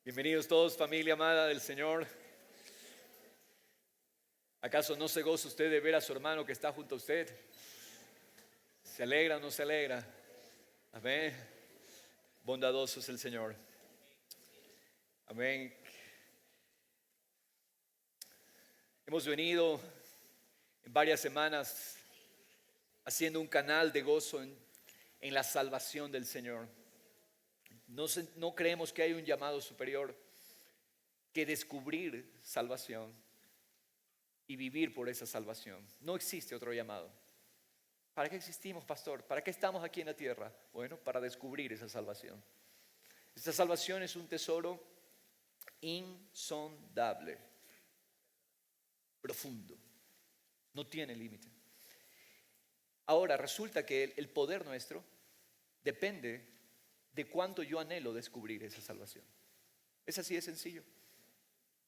Bienvenidos todos, familia amada del Señor. ¿Acaso no se goza usted de ver a su hermano que está junto a usted? ¿Se alegra o no se alegra? Amén. Bondadoso es el Señor. Amén. Hemos venido en varias semanas haciendo un canal de gozo en la salvación del Señor. No creemos que hay un llamado superior que descubrir salvación y vivir por esa salvación. No existe otro llamado. ¿Para qué existimos, pastor? ¿Para qué estamos aquí en la tierra? Bueno, para descubrir esa salvación. Esta salvación es un tesoro insondable, profundo, no tiene límite. Ahora resulta que el poder nuestro depende de cuánto yo anhelo descubrir esa salvación. Es así de sencillo.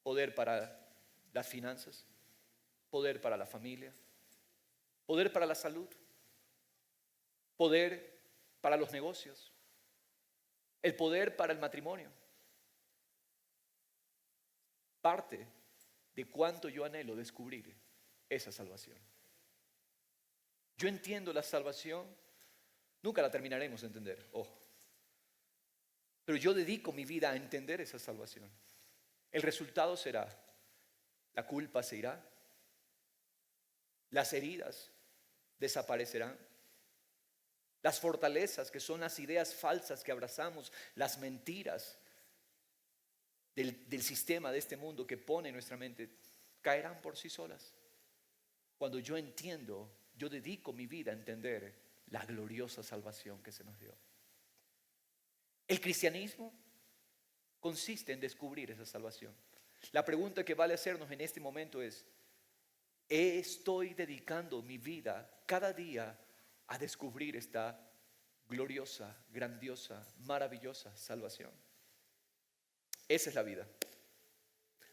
Poder para las finanzas, poder para la familia, poder para la salud, poder para los negocios, el poder para el matrimonio. Parte de cuánto yo anhelo descubrir esa salvación. Yo entiendo la salvación, nunca la terminaremos de entender, ojo. Pero yo dedico mi vida a entender esa salvación. El resultado será, la culpa se irá, las heridas desaparecerán, las fortalezas que son las ideas falsas que abrazamos, las mentiras del sistema de este mundo que pone en nuestra mente, caerán por sí solas. Cuando yo entiendo, yo dedico mi vida a entender la gloriosa salvación que se nos dio. El cristianismo consiste en descubrir esa salvación. La pregunta que vale hacernos en este momento es: ¿estoy dedicando mi vida cada día a descubrir esta gloriosa, grandiosa, maravillosa salvación? Esa es la vida.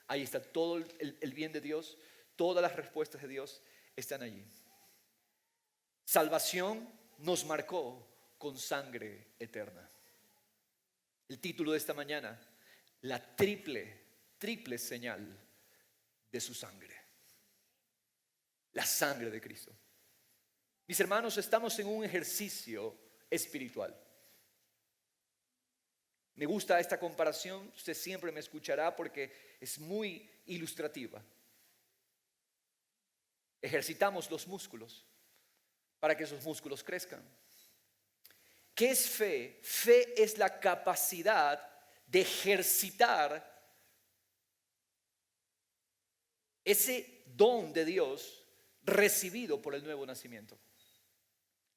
Ahí está todo el bien de Dios, todas las respuestas de Dios están allí. Salvación nos marcó con sangre eterna. El título de esta mañana: la triple señal de su sangre. La sangre de Cristo. Mis hermanos, estamos en un ejercicio espiritual. Me gusta esta comparación, usted siempre me escuchará porque es muy ilustrativa. Ejercitamos los músculos para que esos músculos crezcan. ¿Qué es fe? Fe es la capacidad de ejercitar ese don de Dios recibido por el nuevo nacimiento.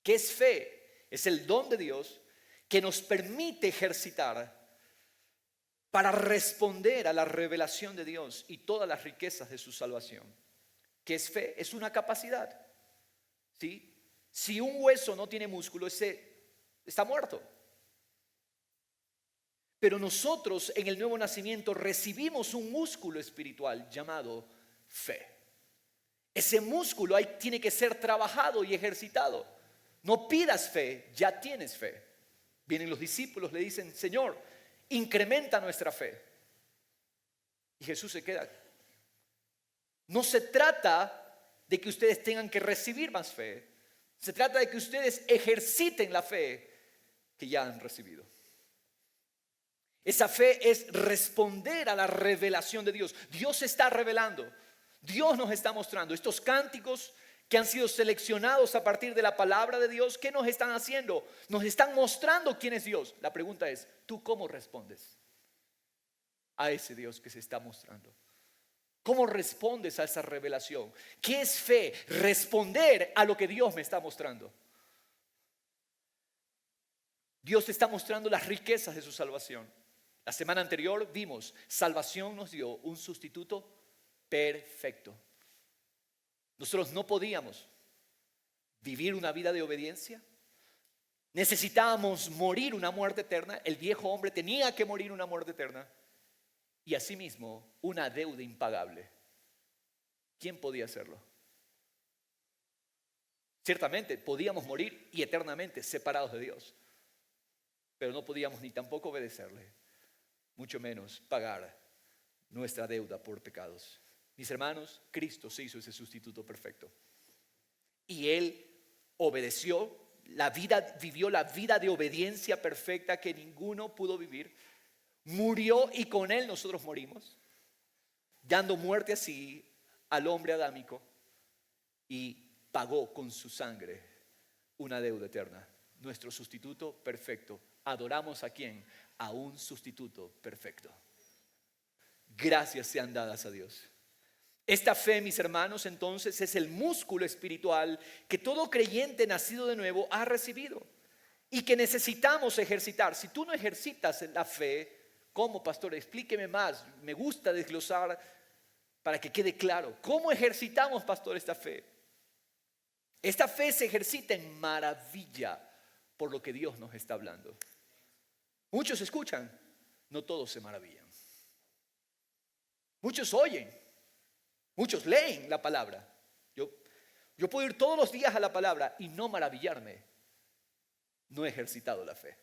¿Qué es fe? Es el don de Dios que nos permite ejercitar para responder a la revelación de Dios y todas las riquezas de su salvación. ¿Qué es fe? Es una capacidad. ¿Sí? Si un hueso no tiene músculo, ese está muerto. Pero nosotros en el nuevo nacimiento recibimos un músculo espiritual llamado fe. Ese músculo ahí tiene que ser trabajado y ejercitado. No pidas fe, ya tienes fe. Vienen los discípulos, le dicen: Señor, incrementa nuestra fe. Y Jesús se queda. No se trata de que ustedes tengan que recibir más fe. Se trata de que ustedes ejerciten la fe que ya han recibido. Esa fe es responder a la revelación de Dios. Dios se está revelando. Dios nos está mostrando estos cánticos que han sido seleccionados a partir de la palabra de Dios. ¿Qué nos están haciendo? Nos están mostrando quién es Dios. La pregunta es: ¿tú cómo respondes a ese Dios que se está mostrando? ¿Cómo respondes a esa revelación? ¿Qué es fe? Responder a lo que Dios me está mostrando. Dios te está mostrando las riquezas de su salvación. La semana anterior vimos, salvación nos dio un sustituto perfecto. Nosotros no podíamos vivir una vida de obediencia. Necesitábamos morir una muerte eterna. El viejo hombre tenía que morir una muerte eterna. Y asimismo, una deuda impagable. ¿Quién podía hacerlo? Ciertamente podíamos morir y eternamente separados de Dios, pero no podíamos ni tampoco obedecerle. mucho menos pagar nuestra deuda por pecados. Mis hermanos, Cristo se hizo ese sustituto perfecto. Y Él obedeció vivió la vida de obediencia perfecta que ninguno pudo vivir. Murió y con Él nosotros morimos, dando muerte así al hombre adámico, y pagó con su sangre una deuda eterna. Nuestro sustituto perfecto. ¿Adoramos a quién? A un sustituto perfecto. Gracias sean dadas a Dios. Esta fe, mis hermanos, entonces es el músculo espiritual que todo creyente nacido de nuevo ha recibido y que necesitamos ejercitar. Si tú no ejercitas la fe, ¿cómo, pastor? Explíqueme más. Me gusta desglosar para que quede claro. ¿Cómo ejercitamos, pastor, esta fe? Esta fe se ejercita en maravilla por lo que Dios nos está hablando. Muchos escuchan, no todos se maravillan. Muchos oyen. Muchos leen la palabra. Yo puedo ir todos los días a la palabra y no maravillarme. No he ejercitado la fe.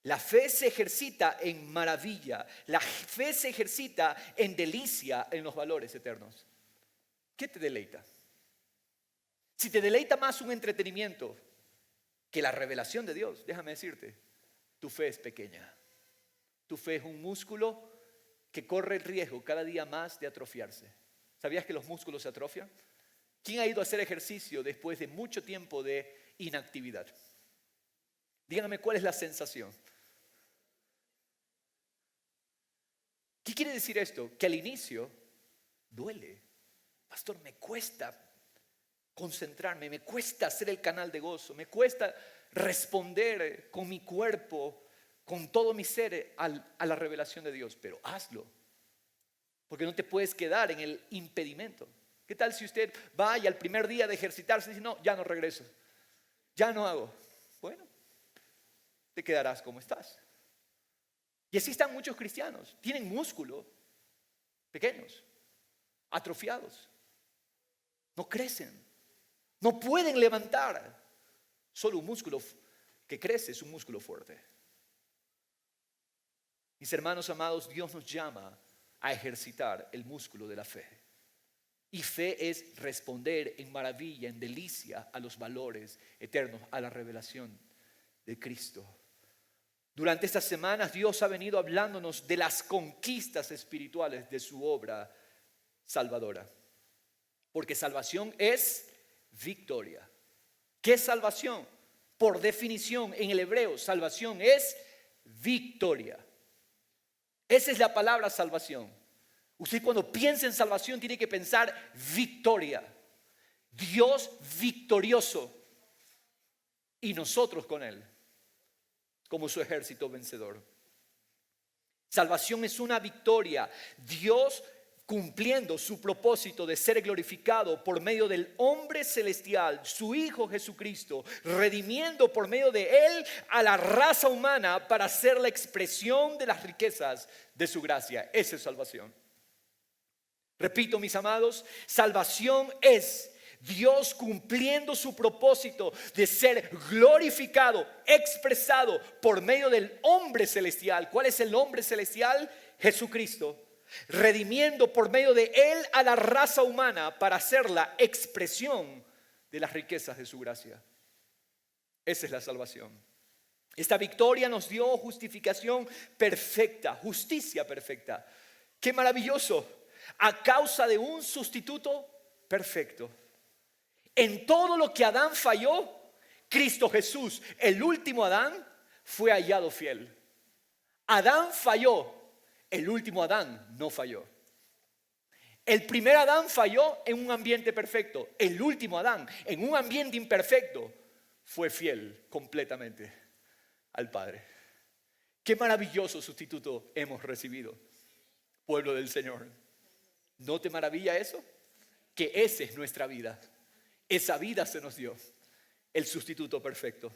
La fe se ejercita en maravilla. La fe se ejercita en delicia en los valores eternos. ¿Qué te deleita? Si te deleita más un entretenimiento que la revelación de Dios, déjame decirte, tu fe es pequeña. Tu fe es un músculo que corre el riesgo cada día más de atrofiarse. ¿Sabías que los músculos se atrofian? ¿Quién ha ido a hacer ejercicio después de mucho tiempo de inactividad? Díganme cuál es la sensación. ¿Qué quiere decir esto? Que al inicio duele. Pastor, me cuesta concentrarme, me cuesta hacer el canal de gozo, me cuesta responder con mi cuerpo, con todo mi ser a la revelación de Dios, pero hazlo. Porque no te puedes quedar en el impedimento. ¿Qué tal si usted va y al primer día de ejercitarse dice, no, ya no regreso, ya no hago? Bueno, te quedarás como estás. Y así están muchos cristianos. Tienen músculo, pequeños, atrofiados. No crecen, no pueden levantar. Solo un músculo que crece es un músculo fuerte. Mis hermanos amados, Dios nos llama a ejercitar el músculo de la fe. Y fe es responder en maravilla, en delicia a los valores eternos, a la revelación de Cristo. Durante estas semanas Dios ha venido hablándonos de las conquistas espirituales de su obra salvadora. Porque salvación es victoria. ¿Qué es salvación? Por definición en el hebreo, salvación es victoria. Esa es la palabra salvación. Usted cuando piensa en salvación tiene que pensar victoria. Dios victorioso y nosotros con Él como su ejército vencedor. Salvación es una victoria. Dios cumpliendo su propósito de ser glorificado por medio del hombre celestial, su Hijo Jesucristo, redimiendo por medio de Él a la raza humana para ser la expresión de las riquezas de su gracia. Esa es salvación. Repito, mis amados, salvación es Dios cumpliendo su propósito de ser glorificado, expresado por medio del hombre celestial. ¿Cuál es el hombre celestial? Jesucristo. Redimiendo por medio de Él a la raza humana para ser la expresión de las riquezas de su gracia. Esa es la salvación. Esta victoria nos dio justificación perfecta, justicia perfecta. ¡Qué maravilloso! A causa de un sustituto perfecto. En todo lo que Adán falló, Cristo Jesús, el último Adán, fue hallado fiel. Adán falló, el último Adán no falló. El primer Adán falló en un ambiente perfecto. El último Adán, en un ambiente imperfecto, fue fiel completamente al Padre. Qué maravilloso sustituto hemos recibido, pueblo del Señor. ¿No te maravilla eso? Que esa es nuestra vida. Esa vida se nos dio, el sustituto perfecto.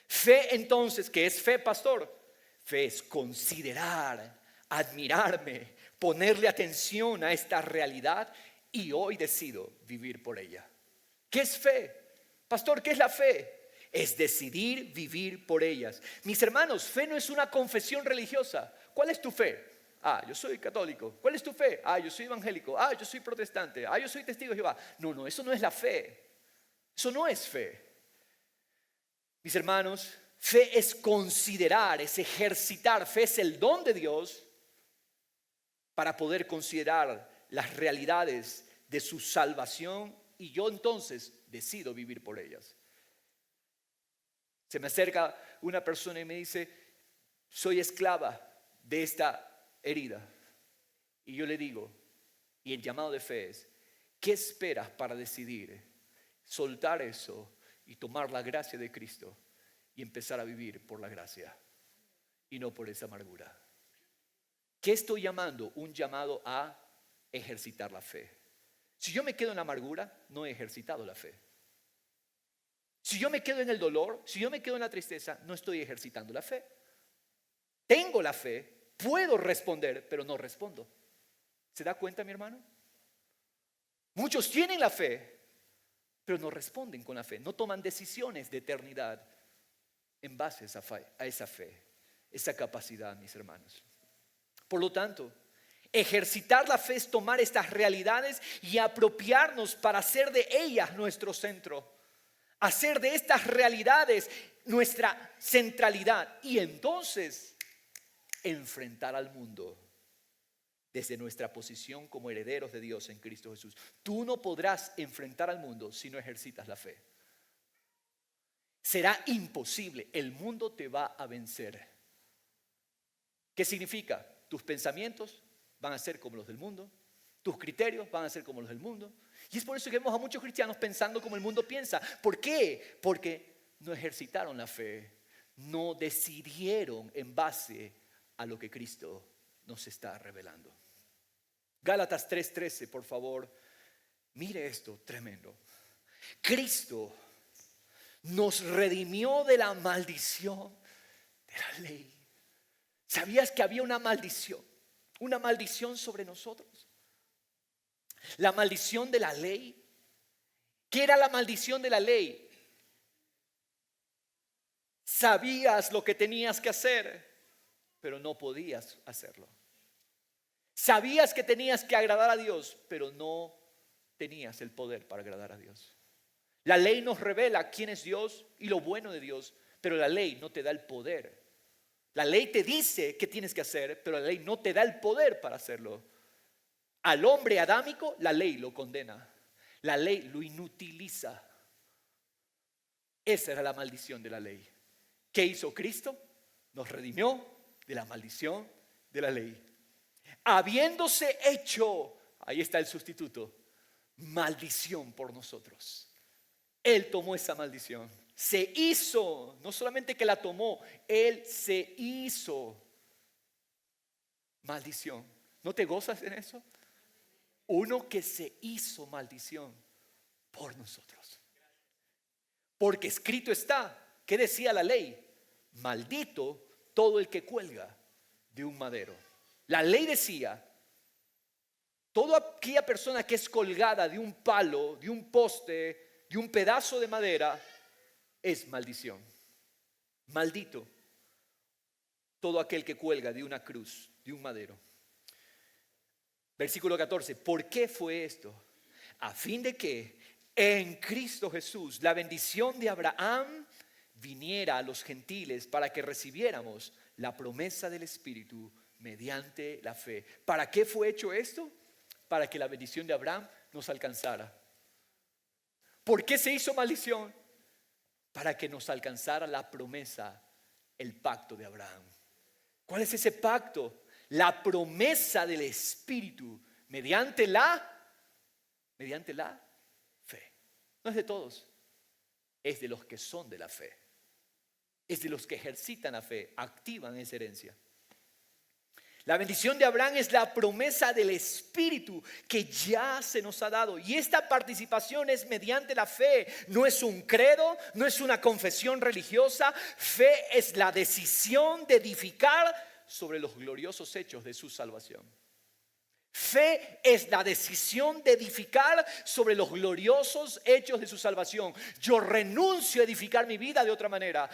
Fe entonces, ¿qué es fe, pastor? Fe es considerar, admirarme, ponerle atención a esta realidad y hoy decido vivir por ella. ¿Qué es fe? Pastor, ¿qué es la fe? Es decidir vivir por ellas. Mis hermanos, fe no es una confesión religiosa. ¿cuál es tu fe? Ah, yo soy católico. ¿Cuál es tu fe? Ah, yo soy evangélico. Ah, yo soy protestante. Ah, yo soy testigo de Jehová. No, eso no es la fe. Eso no es fe. Mis hermanos, fe es considerar, es ejercitar. Fe es el don de Dios para poder considerar las realidades de su salvación y yo entonces decido vivir por ellas. Se me acerca una persona y me dice, soy esclava de esta herida. Y yo le digo, y el llamado de fe es, ¿qué esperas para decidir soltar eso y tomar la gracia de Cristo y empezar a vivir por la gracia y no por esa amargura? ¿Qué estoy llamando? Un llamado a ejercitar la fe. Si yo me quedo en la amargura, no he ejercitado la fe. Si yo me quedo en el dolor, si yo me quedo en la tristeza, no estoy ejercitando la fe. Tengo la fe, puedo responder, pero no respondo. ¿Se da cuenta, mi hermano? Muchos tienen la fe, pero no responden con la fe. No toman decisiones de eternidad en base a esa fe, esa capacidad, mis hermanos. Por lo tanto, ejercitar la fe es tomar estas realidades y apropiarnos para hacer de ellas nuestro centro. Hacer de estas realidades nuestra centralidad y entonces enfrentar al mundo desde nuestra posición como herederos de Dios en Cristo Jesús. Tú no podrás enfrentar al mundo si no ejercitas la fe. Será imposible, el mundo te va a vencer. ¿Qué significa? Tus pensamientos van a ser como los del mundo, tus criterios van a ser como los del mundo. Y es por eso que vemos a muchos cristianos pensando como el mundo piensa. ¿Por qué? Porque no ejercitaron la fe, no decidieron en base a lo que Cristo nos está revelando. Gálatas 3:13, por favor. Mire esto tremendo. Cristo nos redimió de la maldición de la ley. ¿Sabías que había una maldición? Una maldición sobre nosotros. La maldición de la ley. ¿Qué era la maldición de la ley? Sabías lo que tenías que hacer, pero no podías hacerlo. Sabías que tenías que agradar a Dios, pero no tenías el poder para agradar a Dios. La ley nos revela quién es Dios y lo bueno de Dios, pero la ley no te da el poder. La ley te dice qué tienes que hacer, pero la ley no te da el poder para hacerlo. Al hombre adámico, la ley lo condena. La ley lo inutiliza. Esa era la maldición de la ley. ¿Qué hizo Cristo? Nos redimió de la maldición de la ley. Habiéndose hecho, ahí está el sustituto, maldición por nosotros. Él tomó esa maldición. Se hizo, no solamente que la tomó, Él se hizo maldición. ¿No te gozas en eso? Uno que se hizo maldición por nosotros. Porque escrito está, ¿qué decía la ley? Maldito todo el que cuelga de un madero. La ley decía, toda aquella persona que es colgada de un palo, de un poste, de un pedazo de madera, es maldición. Maldito todo aquel que cuelga de una cruz, de un madero. Versículo 14, ¿por qué fue esto? A fin de que en Cristo Jesús la bendición de Abraham viniera a los gentiles para que recibiéramos la promesa del Espíritu mediante la fe. ¿Para qué fue hecho esto? Para que la bendición de Abraham nos alcanzara. ¿Por qué se hizo maldición? Para que nos alcanzara la promesa, el pacto de Abraham. ¿Cuál es ese pacto? La promesa del Espíritu mediante la fe. No es de todos, es de los que son de la fe. Es de los que ejercitan la fe, activan esa herencia. La bendición de Abraham es la promesa del Espíritu que ya se nos ha dado. Y esta participación es mediante la fe. No es un credo, no es una confesión religiosa. Fe es la decisión de edificar sobre los gloriosos hechos de su salvación. Fe es la decisión de edificar sobre los gloriosos hechos de su salvación. Yo renuncio a edificar mi vida de otra manera.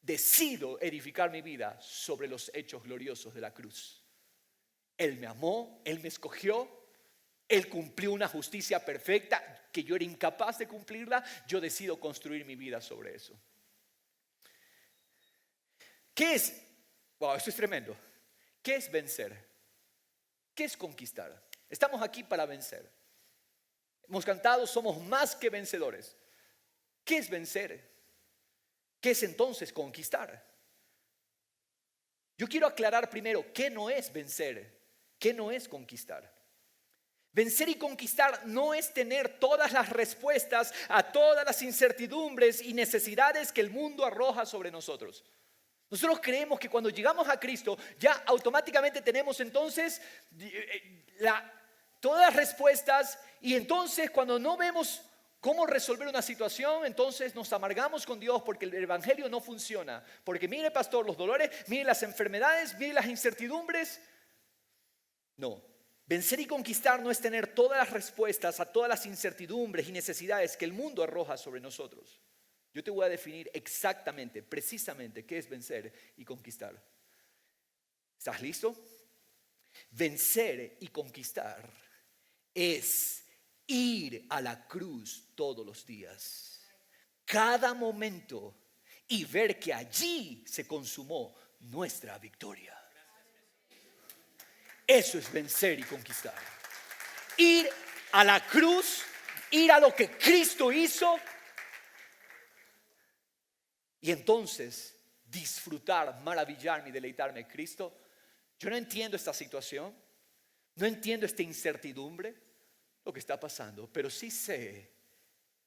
decido edificar mi vida sobre los hechos gloriosos de la cruz. Él me amó, Él me escogió, Él cumplió una justicia perfecta que yo era incapaz de cumplirla. Yo decido construir mi vida sobre eso. ¿Qué es? Wow, esto es tremendo. ¿Qué es vencer? ¿Qué es conquistar? Estamos aquí para vencer. Hemos cantado, somos más que vencedores. ¿Qué es vencer? ¿Qué es entonces conquistar? Yo quiero aclarar primero qué no es vencer, qué no es conquistar. Vencer y conquistar no es tener todas las respuestas a todas las incertidumbres y necesidades que el mundo arroja sobre nosotros. Nosotros creemos que cuando llegamos a Cristo ya automáticamente tenemos entonces todas las respuestas, y entonces cuando no vemos cómo resolver una situación, entonces nos amargamos con Dios porque el evangelio no funciona. Porque mire, pastor, los dolores, mire las enfermedades, mire las incertidumbres. No, vencer y conquistar no es tener todas las respuestas a todas las incertidumbres y necesidades que el mundo arroja sobre nosotros. Yo te voy a definir exactamente, precisamente qué es vencer y conquistar. ¿Estás listo? Vencer y conquistar es ir a la cruz todos los días, cada momento, y ver que allí se consumó nuestra victoria. Eso es vencer y conquistar. Ir a la cruz, ir a lo que Cristo hizo, y entonces disfrutar, maravillarme y deleitarme en Cristo. Yo no entiendo esta situación, no entiendo esta incertidumbre, lo que está pasando, pero sí sé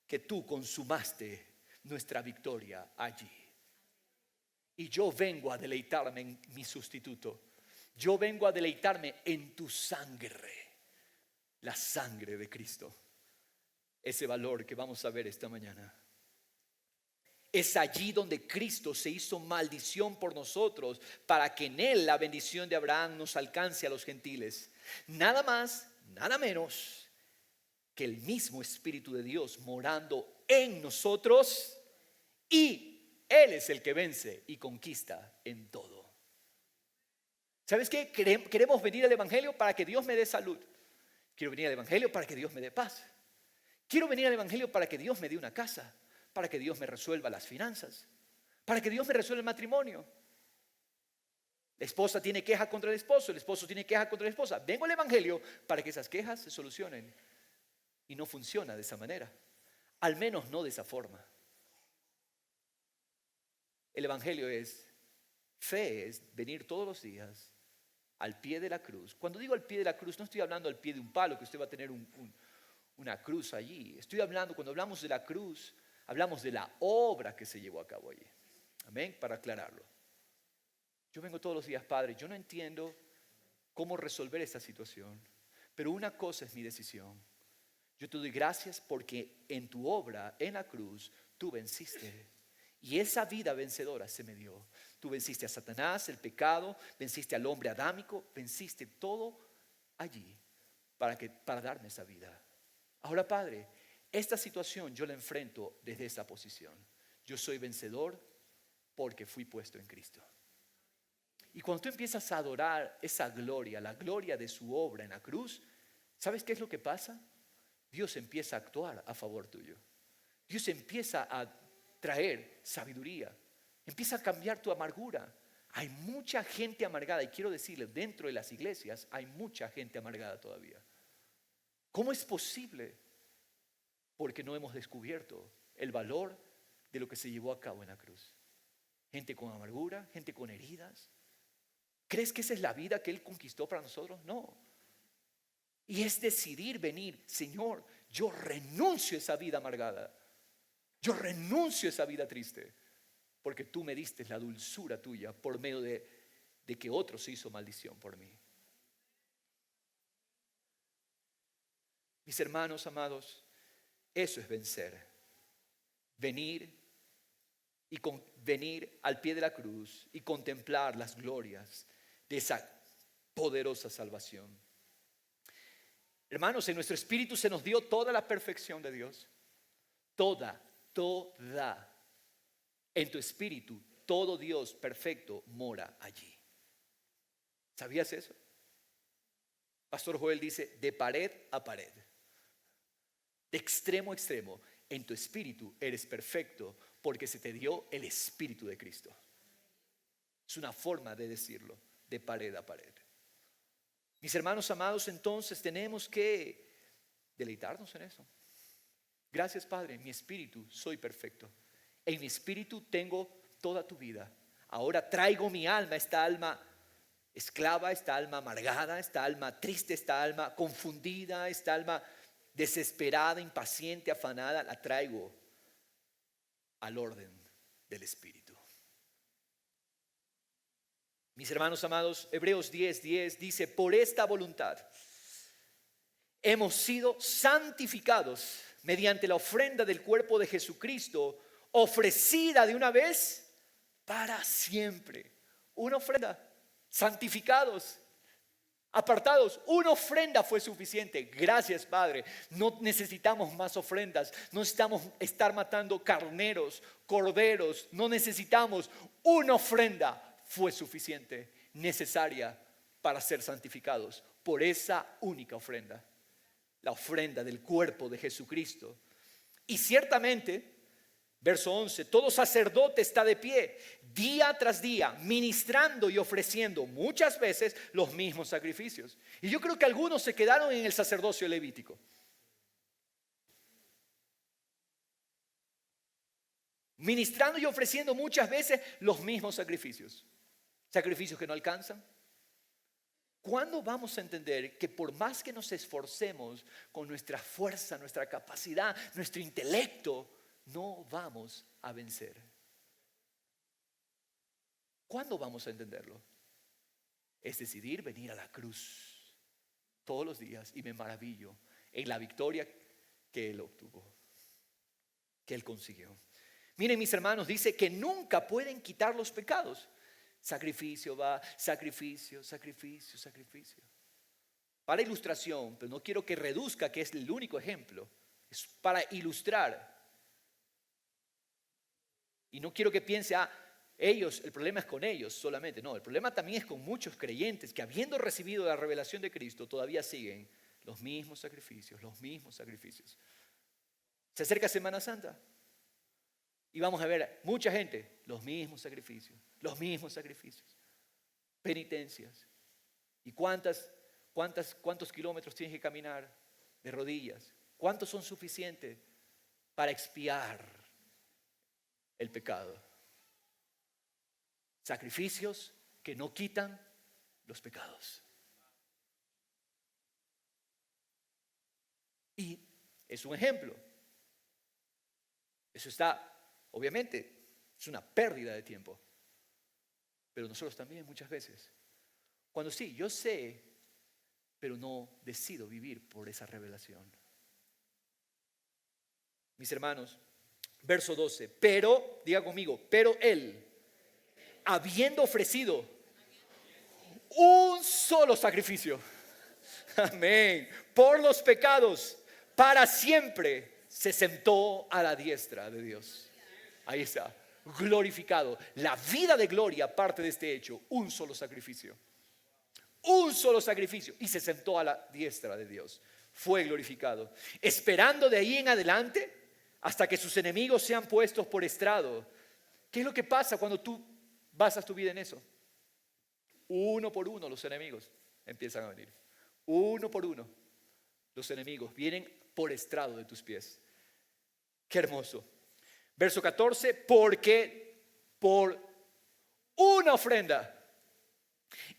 que tú consumaste nuestra victoria allí. Y yo vengo a deleitarme en mi sustituto. Yo vengo a deleitarme en tu sangre, la sangre de Cristo. Ese valor que vamos a ver esta mañana. Es allí donde Cristo se hizo maldición por nosotros, para que en Él la bendición de Abraham nos alcance a los gentiles. Nada más, nada menos que el mismo Espíritu de Dios morando en nosotros, y Él es el que vence y conquista en todo. ¿Sabes qué? Queremos venir al Evangelio para que Dios me dé salud. Quiero venir al Evangelio para que Dios me dé paz. Quiero venir al Evangelio para que Dios me dé una casa, para que Dios me resuelva las finanzas, para que Dios me resuelva el matrimonio. La esposa tiene queja contra el esposo tiene queja contra la esposa. Vengo al Evangelio para que esas quejas se solucionen. Y no funciona de esa manera, al menos no de esa forma. El Evangelio es fe, es venir todos los días al pie de la cruz. Cuando digo al pie de la cruz, no estoy hablando al pie de un palo, que usted va a tener una cruz allí. Estoy hablando, cuando hablamos de la cruz, hablamos de la obra que se llevó a cabo allí. Amén, para aclararlo. Yo vengo todos los días, Padre, yo no entiendo cómo resolver esta situación, pero una cosa es mi decisión. Yo te doy gracias porque en tu obra, en la cruz, tú venciste. Y esa vida vencedora se me dio. Tú venciste a Satanás, el pecado, venciste al hombre adámico, venciste todo allí para darme esa vida. Ahora, Padre, esta situación yo la enfrento desde esta posición. Yo soy vencedor porque fui puesto en Cristo. Y cuando tú empiezas a adorar esa gloria, la gloria de su obra en la cruz, ¿sabes qué es lo que pasa? Dios empieza a actuar a favor tuyo. Dios empieza a traer sabiduría. Empieza a cambiar tu amargura. Hay mucha gente amargada, y quiero decirle, dentro de las iglesias hay mucha gente amargada todavía. ¿Cómo es posible? Porque no hemos descubierto el valor de lo que se llevó a cabo en la cruz. Gente con amargura, gente con heridas. ¿Crees que esa es la vida que Él conquistó para nosotros? No. Y es decidir venir, Señor, yo renuncio a esa vida amargada. Yo renuncio a esa vida triste. Porque tú me diste la dulzura tuya por medio de que otro se hizo maldición por mí. Mis hermanos amados, eso es vencer. Venir al pie de la cruz y contemplar las glorias de esa poderosa salvación. Hermanos, en nuestro espíritu se nos dio toda la perfección de Dios. Toda. En tu espíritu, todo Dios perfecto mora allí. ¿Sabías eso? Pastor Joel dice, de pared a pared, de extremo a extremo, en tu espíritu eres perfecto porque se te dio el Espíritu de Cristo. Es una forma de decirlo, de pared a pared. Mis hermanos amados, entonces tenemos que deleitarnos en eso. Gracias, Padre, en mi espíritu soy perfecto. En mi espíritu tengo toda tu vida. Ahora traigo mi alma, esta alma esclava, esta alma amargada, esta alma triste, esta alma confundida, esta alma desesperada, impaciente, afanada, la traigo al orden del Espíritu. Mis hermanos amados, Hebreos 10:10 dice, por esta voluntad hemos sido santificados mediante la ofrenda del cuerpo de Jesucristo, ofrecida de una vez para siempre. Una ofrenda, santificados, apartados, una ofrenda fue suficiente. Gracias, Padre. No necesitamos más ofrendas, no necesitamos estar matando carneros, corderos, no necesitamos. Una ofrenda fue suficiente, necesaria para ser santificados por esa única ofrenda, la ofrenda del cuerpo de Jesucristo. Y ciertamente, verso 11, todo sacerdote está de pie día tras día, ministrando y ofreciendo muchas veces los mismos sacrificios. Y yo creo que algunos se quedaron en el sacerdocio levítico. Ministrando y ofreciendo muchas veces los mismos sacrificios. Sacrificios que no alcanzan. ¿Cuándo vamos a entender que por más que nos esforcemos con nuestra fuerza, nuestra capacidad, nuestro intelecto, no vamos a vencer? ¿Cuándo vamos a entenderlo? Es decidir venir a la cruz todos los días y me maravillo en la victoria que Él obtuvo, que Él consiguió. Miren, mis hermanos, dice que nunca pueden quitar los pecados. Sacrificio va, sacrificio, sacrificio, sacrificio. Para ilustración, pero no quiero que reduzca que es el único ejemplo. Es para ilustrar. Y no quiero que piense, ellos, el problema es con ellos solamente. No, el problema también es con muchos creyentes que habiendo recibido la revelación de Cristo todavía siguen los mismos sacrificios, los mismos sacrificios. Se acerca Semana Santa. Y vamos a ver mucha gente, los mismos sacrificios, penitencias. ¿Y cuántos kilómetros tienes que caminar de rodillas? ¿Cuántos son suficientes para expiar el pecado? Sacrificios que no quitan los pecados. Y es un ejemplo. Eso está... Obviamente es una pérdida de tiempo, pero nosotros también muchas veces, cuando sí, yo sé, pero no decido vivir por esa revelación. Mis hermanos, verso 12, pero, diga conmigo, pero Él, habiendo ofrecido un solo sacrificio, amén, por los pecados, para siempre se sentó a la diestra de Dios. Ahí está, glorificado. La vida de gloria parte de este hecho, un solo sacrificio. Un solo sacrificio. Y se sentó a la diestra de Dios. Fue glorificado. Esperando de ahí en adelante hasta que sus enemigos sean puestos por estrado. ¿Qué es lo que pasa cuando tú basas tu vida en eso? Uno por uno los enemigos empiezan a venir. Uno por uno los enemigos vienen por estrado de tus pies. Qué hermoso. Verso 14, porque por una ofrenda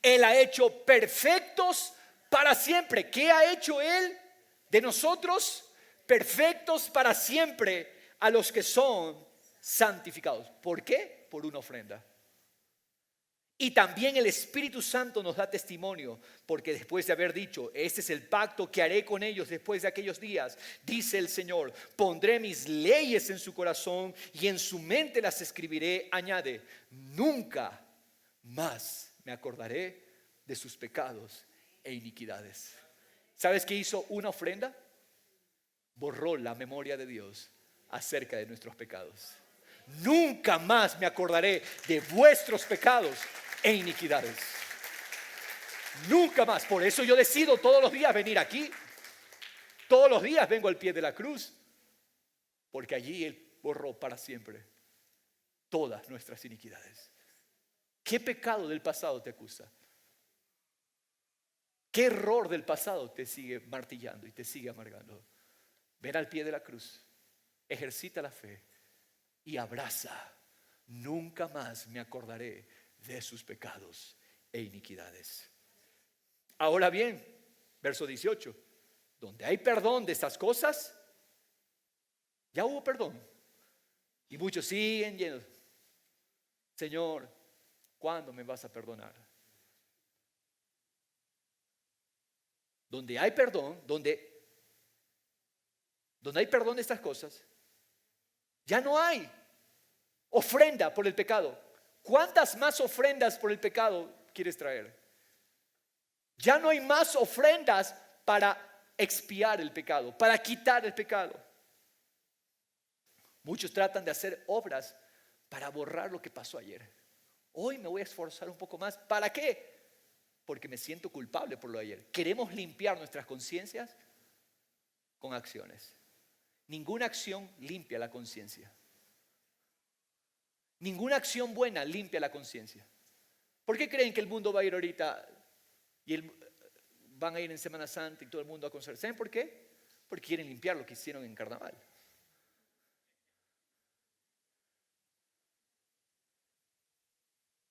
Él ha hecho perfectos para siempre. ¿Qué ha hecho Él de nosotros? Perfectos para siempre a los que son santificados. ¿Por qué? Por una ofrenda. Y también el Espíritu Santo nos da testimonio, porque después de haber dicho, este es el pacto que haré con ellos después de aquellos días, dice el Señor, pondré mis leyes en su corazón y en su mente las escribiré, añade, nunca más me acordaré de sus pecados e iniquidades. ¿Sabes qué hizo una ofrenda? Borró la memoria de Dios acerca de nuestros pecados. nunca más me acordaré de vuestros pecados e iniquidades. Nunca más. Por eso yo decido todos los días venir aquí. Todos los días vengo al pie de la cruz, porque allí Él borró para siempre todas nuestras iniquidades. ¿Qué pecado del pasado te acusa? ¿Qué error del pasado te sigue martillando y te sigue amargando? Ven al pie de la cruz, ejercita la fe y abraza. Nunca más me acordaré de sus pecados e iniquidades. Ahora bien, verso 18, donde hay perdón de estas cosas, ya hubo perdón. Y muchos siguen llenos. Señor, ¿cuándo me vas a perdonar? Donde hay perdón, donde hay perdón de estas cosas, ya no hay ofrenda por el pecado. ¿Cuántas más ofrendas por el pecado quieres traer? Ya no hay más ofrendas para expiar el pecado, para quitar el pecado. Muchos tratan de hacer obras para borrar lo que pasó ayer. Hoy me voy a esforzar un poco más. ¿Para qué? Porque me siento culpable por lo de ayer. Queremos limpiar nuestras conciencias con acciones. Ninguna acción limpia la conciencia. Ninguna acción buena limpia la conciencia. ¿Por qué creen que el mundo va a ir ahorita y van a ir en Semana Santa y todo el mundo a concert? ¿Saben por qué? Porque quieren limpiar lo que hicieron en Carnaval.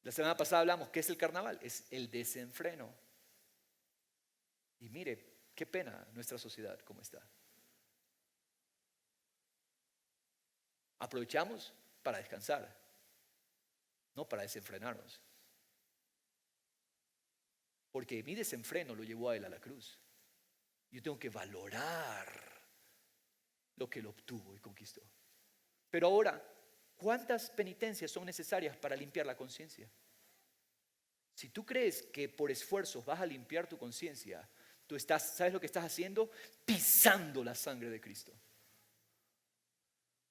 La semana pasada hablamos, ¿qué es el Carnaval? Es el desenfreno. Y mire, qué pena nuestra sociedad cómo está. Aprovechamos para descansar, no para desenfrenarnos. Porque mi desenfreno lo llevó a Él a la cruz. Yo tengo que valorar lo que Él obtuvo y conquistó. Pero ahora, ¿cuántas penitencias son necesarias para limpiar la conciencia? Si tú crees que por esfuerzos vas a limpiar tu conciencia, ¿sabes lo que estás haciendo? Pisando la sangre de Cristo.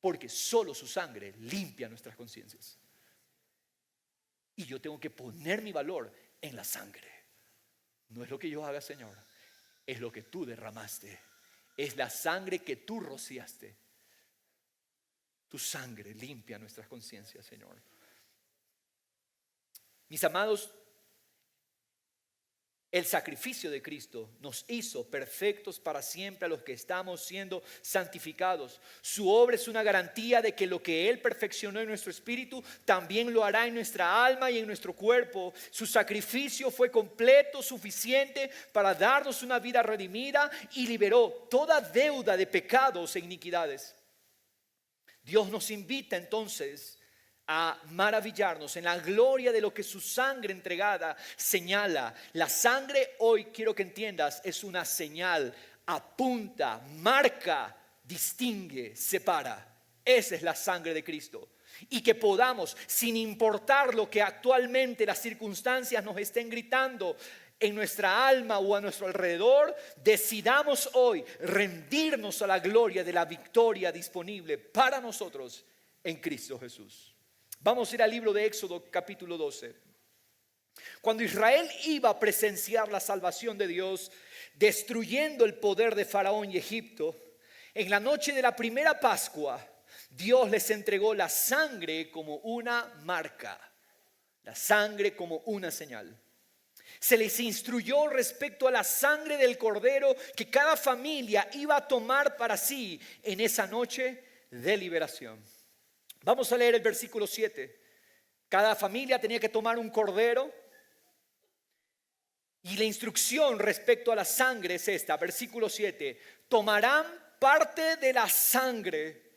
Porque solo su sangre limpia nuestras conciencias. Y yo tengo que poner mi valor en la sangre. No es lo que yo haga, Señor, es lo que tú derramaste. Es la sangre que tú rociaste. Tu sangre limpia nuestras conciencias, Señor. Mis amados, el sacrificio de Cristo nos hizo perfectos para siempre a los que estamos siendo santificados. Su obra es una garantía de que lo que Él perfeccionó en nuestro espíritu también lo hará en nuestra alma y en nuestro cuerpo. Su sacrificio fue completo, suficiente para darnos una vida redimida y liberó toda deuda de pecados e iniquidades. Dios nos invita entonces a maravillarnos en la gloria de lo que su sangre entregada señala. La sangre, hoy quiero que entiendas, es una señal, apunta, marca, distingue, separa. Esa es la sangre de Cristo. Y que podamos, sin importar lo que actualmente las circunstancias nos estén gritando en nuestra alma o a nuestro alrededor, decidamos hoy rendirnos a la gloria de la victoria disponible para nosotros en Cristo Jesús. Vamos a ir al libro de Éxodo capítulo 12. Cuando Israel iba a presenciar la salvación de Dios, destruyendo el poder de Faraón y Egipto, en la noche de la primera Pascua, Dios les entregó la sangre como una marca, la sangre como una señal. Se les instruyó respecto a la sangre del cordero que cada familia iba a tomar para sí en esa noche de liberación. Vamos a leer el versículo 7. Cada familia tenía que tomar un cordero. Y la instrucción respecto a la sangre es esta, versículo 7. Tomarán parte de la sangre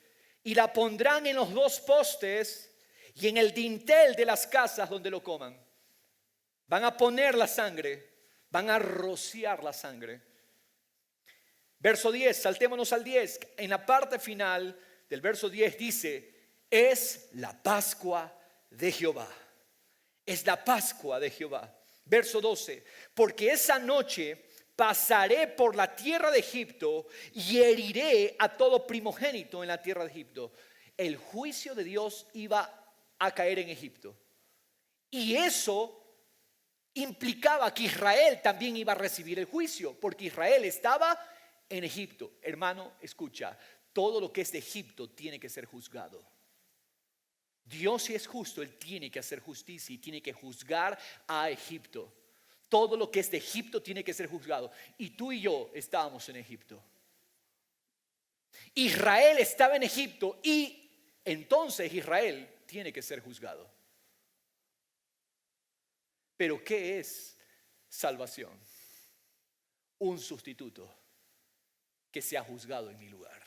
y la pondrán en los dos postes y en el dintel de las casas donde lo coman. Van a poner la sangre, van a rociar la sangre. Verso 10, saltémonos al 10. En la parte final del verso 10 dice: es la Pascua de Jehová. Es la Pascua de Jehová. Verso 12. Porque esa noche pasaré por la tierra de Egipto y heriré a todo primogénito en la tierra de Egipto. el juicio de Dios iba a caer en Egipto. Y eso implicaba que Israel también iba a recibir el juicio, porque Israel estaba en Egipto. Hermano, escucha, todo lo que es de Egipto tiene que ser juzgado. Dios, si es justo, Él tiene que hacer justicia y tiene que juzgar a Egipto. Todo lo que es de Egipto tiene que ser juzgado. Y tú y yo estábamos en Egipto. Israel estaba en Egipto y entonces Israel tiene que ser juzgado. Pero ¿qué es salvación? Un sustituto que se ha juzgado en mi lugar.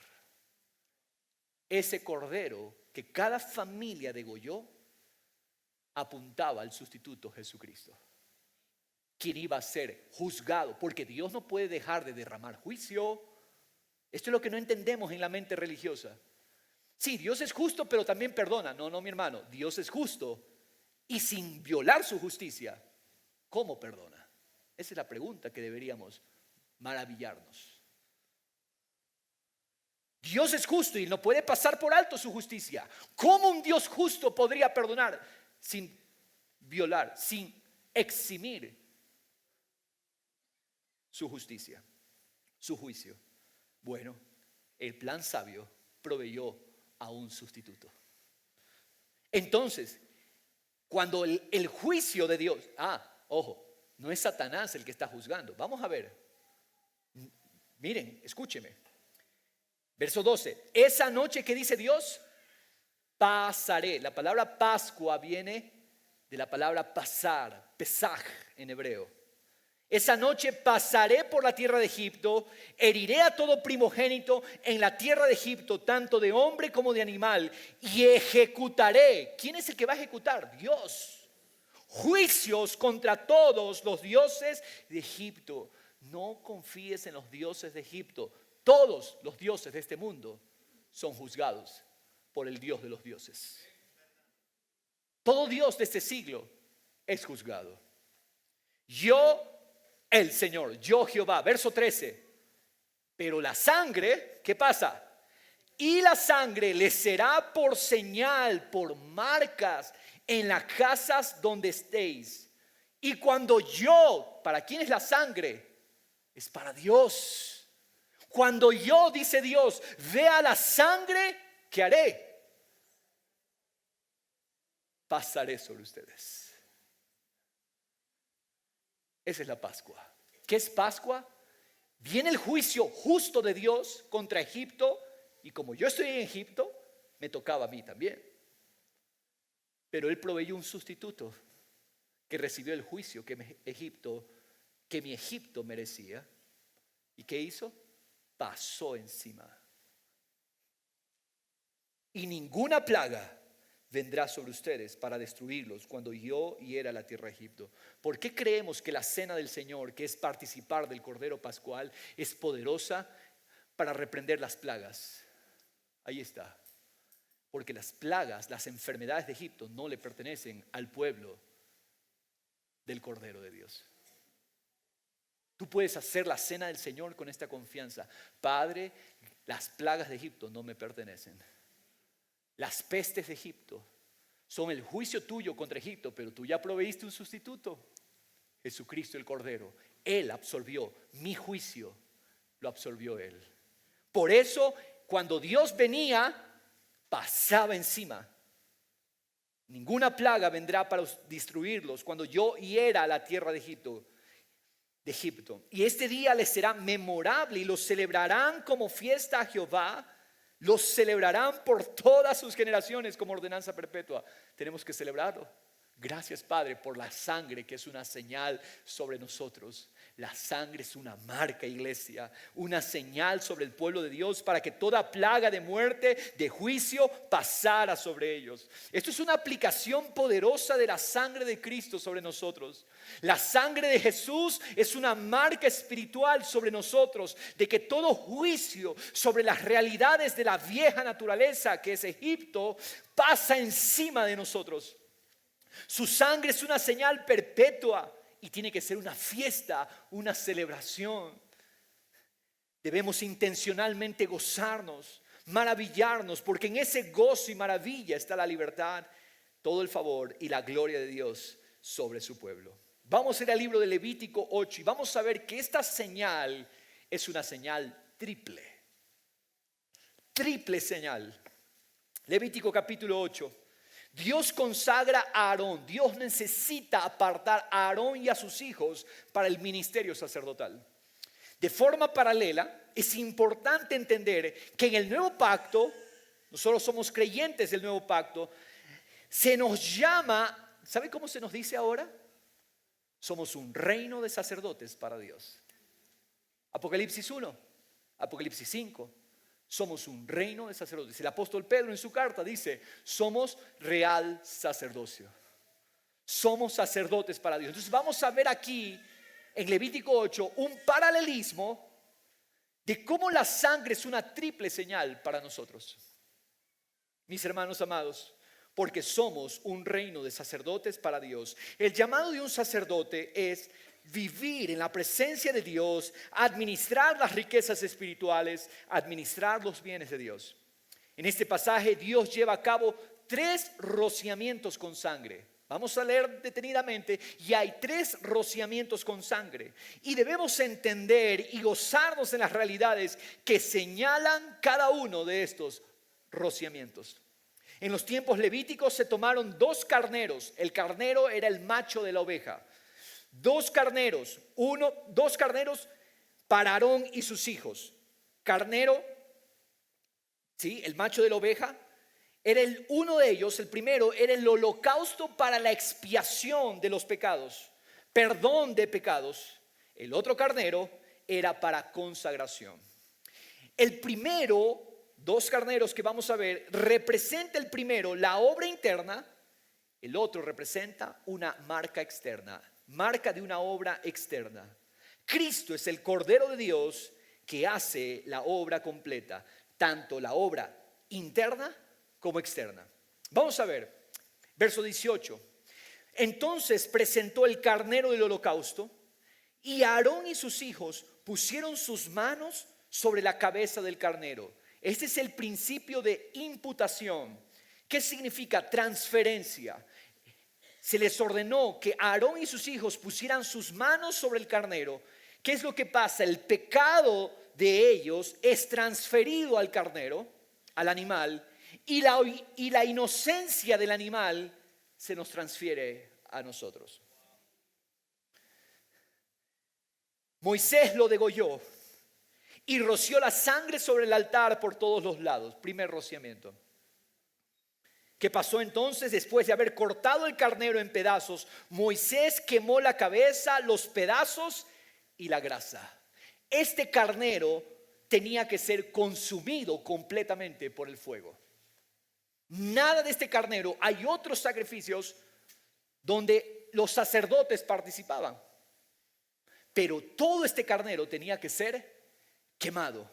Ese cordero que cada familia degolló apuntaba al sustituto Jesucristo, quien iba a ser juzgado, porque Dios no puede dejar de derramar juicio. Esto es lo que no entendemos en la mente religiosa. Sí, Dios es justo, pero también perdona. No, mi hermano, Dios es justo y sin violar su justicia, ¿cómo perdona? Esa es la pregunta que deberíamos maravillarnos. Dios es justo y no puede pasar por alto su justicia. ¿Cómo un Dios justo podría perdonar sin violar, sin eximir su justicia, su juicio? Bueno, el plan sabio proveyó a un sustituto. Entonces, cuando el juicio de Dios, ojo, no es Satanás el que está juzgando. Vamos a ver. Miren, escúcheme. Verso 12. Esa noche que dice Dios, pasaré. La palabra Pascua viene de la palabra pasar, Pesaj en hebreo. Esa noche pasaré por la tierra de Egipto, heriré a todo primogénito en la tierra de Egipto, tanto de hombre como de animal, y ejecutaré. ¿Quién es el que va a ejecutar? Dios. Juicios contra todos los dioses de Egipto. No confíes en los dioses de Egipto. Todos los dioses de este mundo son juzgados por el Dios de los dioses. Todo Dios de este siglo es juzgado. Yo, el Señor, yo Jehová, verso 13. Pero la sangre, ¿qué pasa? Y la sangre les será por señal, por marcas en las casas donde estéis. Y cuando yo, ¿para quién es la sangre? Es para Dios. Cuando yo, dice Dios, vea la sangre, ¿qué haré? Pasaré sobre ustedes. Esa es la Pascua. ¿Qué es Pascua? Viene el juicio justo de Dios contra Egipto, y como yo estoy en Egipto, me tocaba a mí también. Pero Él proveyó un sustituto que recibió el juicio que mi Egipto merecía. ¿Y qué hizo? Pasó encima. Y ninguna plaga vendrá sobre ustedes para destruirlos cuando yo hiera la tierra de Egipto. ¿Por qué creemos que la cena del Señor, que es participar del Cordero Pascual, es poderosa para reprender las plagas? Ahí está. Porque las plagas, las enfermedades de Egipto no le pertenecen al pueblo del Cordero de Dios. Tú puedes hacer la cena del Señor con esta confianza. Padre, las plagas de Egipto no me pertenecen. Las pestes de Egipto son el juicio tuyo contra Egipto, pero tú ya proveíste un sustituto, Jesucristo el Cordero. Él absorbió mi juicio, lo absorbió Él. Por eso, cuando Dios venía, pasaba encima. Ninguna plaga vendrá para destruirlos cuando yo hiera a la tierra de Egipto. Y este día les será memorable y los celebrarán como fiesta a Jehová. Los celebrarán por todas sus generaciones como ordenanza perpetua. Tenemos que celebrarlo. Gracias, Padre, por la sangre que es una señal sobre nosotros. La sangre es una marca, iglesia, una señal sobre el pueblo de Dios para que toda plaga de muerte, de juicio, pasara sobre ellos. Esto es una aplicación poderosa de la sangre de Cristo sobre nosotros. La sangre de Jesús es una marca espiritual sobre nosotros de que todo juicio sobre las realidades de la vieja naturaleza que es Egipto pasa encima de nosotros. Su sangre es una señal perpetua y tiene que ser una fiesta, una celebración. Debemos intencionalmente gozarnos maravillarnos, porque en ese gozo y maravilla está la libertad, todo el favor y la gloria de Dios sobre su pueblo. Vamos a ir al libro de Levítico 8 y vamos a ver que esta señal es una señal triple. Triple señal. Levítico capítulo 8. Dios consagra a Aarón. Dios necesita apartar a Aarón y a sus hijos para el ministerio sacerdotal. De forma paralela, es importante entender que en el nuevo pacto, nosotros somos creyentes del nuevo pacto, se nos llama, ¿sabe cómo se nos dice ahora? Somos un reino de sacerdotes para Dios. Apocalipsis 1, Apocalipsis 5. Somos un reino de sacerdotes. El apóstol Pedro en su carta dice, somos real sacerdocio. Somos sacerdotes para Dios. Entonces vamos a ver aquí en Levítico 8 un paralelismo de cómo la sangre es una triple señal para nosotros. Mis hermanos amados, porque somos un reino de sacerdotes para Dios. El llamado de un sacerdote es vivir en la presencia de Dios, administrar las riquezas espirituales, administrar los bienes de Dios. En este pasaje Dios lleva a cabo 3 rociamientos con sangre. Vamos a leer detenidamente y hay 3 rociamientos con sangre. Y debemos entender y gozarnos en las realidades que señalan cada uno de estos rociamientos. En los tiempos levíticos se tomaron 2 carneros. El carnero era el macho de la oveja. 2 carneros, 2 carneros para Aarón y sus hijos. Carnero, ¿sí? El macho de la oveja era uno de ellos. El primero era el holocausto para la expiación de los pecados, perdón de pecados. El otro carnero era para consagración. El primero, 2 carneros que vamos a ver, representa el primero la obra interna, el otro representa una marca externa. Marca de una obra externa. Cristo es el Cordero de Dios que hace la obra completa, tanto la obra interna como externa. Vamos a ver, verso 18. Entonces presentó el carnero del holocausto y Aarón y sus hijos pusieron sus manos sobre la cabeza del carnero. Este es el principio de imputación. ¿Qué significa? Transferencia. Se les ordenó que Aarón y sus hijos pusieran sus manos sobre el carnero. ¿Qué es lo que pasa? El pecado de ellos es transferido al carnero, al animal, y la inocencia del animal se nos transfiere a nosotros. Moisés lo degolló y roció la sangre sobre el altar por todos los lados. Primer rociamiento. ¿Qué pasó entonces? Después de haber cortado el carnero en pedazos, Moisés quemó la cabeza, los pedazos y la grasa. Este carnero tenía que ser consumido completamente por el fuego. Nada de este carnero. Hay otros sacrificios donde los sacerdotes participaban, pero todo este carnero tenía que ser quemado.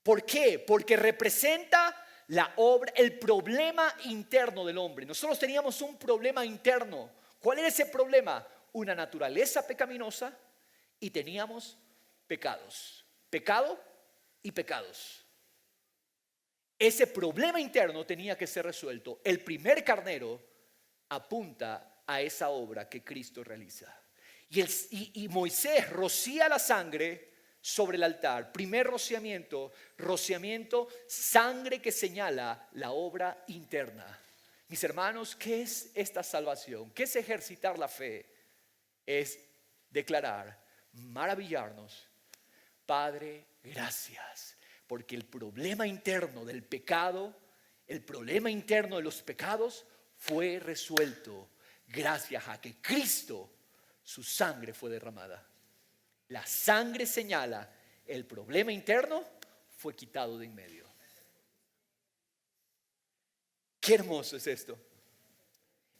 ¿Por qué? Porque representa la obra, el problema interno del hombre. Nosotros teníamos un problema interno. ¿Cuál era ese problema? Una naturaleza pecaminosa y teníamos pecados. Pecado y pecados. Ese problema interno tenía que ser resuelto. El primer carnero apunta a esa obra que Cristo realiza. Y Moisés rocía la sangre sobre el altar. Primer rociamiento, sangre que señala la obra interna. Mis hermanos, ¿qué es esta salvación? ¿Qué es ejercitar la fe? Es declarar, maravillarnos, Padre, gracias, porque el problema interno del pecado, el problema interno de los pecados fue resuelto gracias a que Cristo, su sangre fue derramada. La sangre señala, el problema interno fue quitado de en medio. Qué hermoso es esto.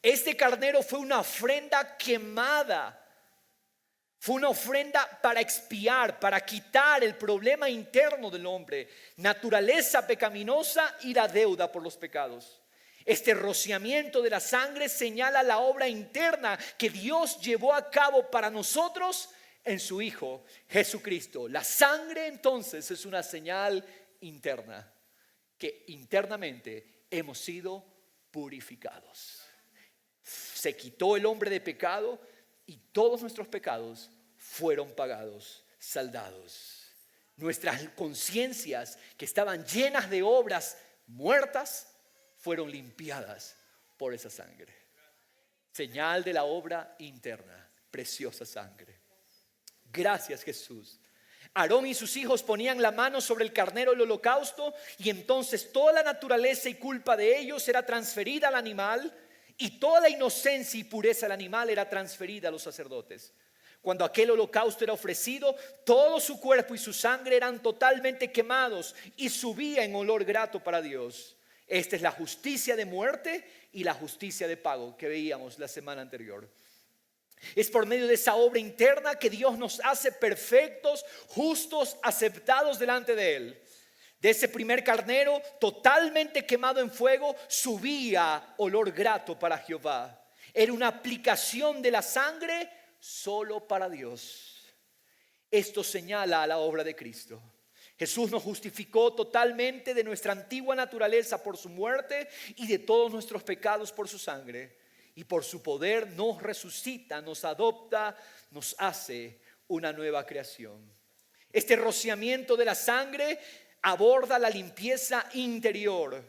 Este carnero fue una ofrenda quemada. Fue una ofrenda para expiar, para quitar el problema interno del hombre, naturaleza pecaminosa y la deuda por los pecados. Este rociamiento de la sangre señala la obra interna que Dios llevó a cabo para nosotros en su Hijo Jesucristo. La sangre entonces es una señal interna. que internamente hemos sido purificados. Se quitó el hombre de pecado y todos nuestros pecados fueron pagados, saldados. Nuestras conciencias que estaban llenas de obras muertas fueron limpiadas por esa sangre. Señal de la obra interna, preciosa sangre. Gracias, Jesús. Aarón y sus hijos ponían la mano sobre el carnero del holocausto y entonces toda la naturaleza y culpa de ellos era transferida al animal y toda la inocencia y pureza del animal era transferida a los sacerdotes. Cuando aquel holocausto era ofrecido, todo su cuerpo y su sangre eran totalmente quemados y subía en olor grato para Dios. Esta es la justicia de muerte y la justicia de pago que veíamos la semana anterior. Es por medio de esa obra interna que Dios nos hace perfectos, justos, aceptados delante de Él. De ese primer carnero totalmente quemado en fuego subía olor grato para Jehová. Era una aplicación de la sangre solo para Dios. Esto señala a la obra de Cristo. Jesús nos justificó totalmente de nuestra antigua naturaleza por su muerte y de todos nuestros pecados por su sangre. Y por su poder nos resucita, nos adopta, nos hace una nueva creación. Este rociamiento de la sangre aborda la limpieza interior.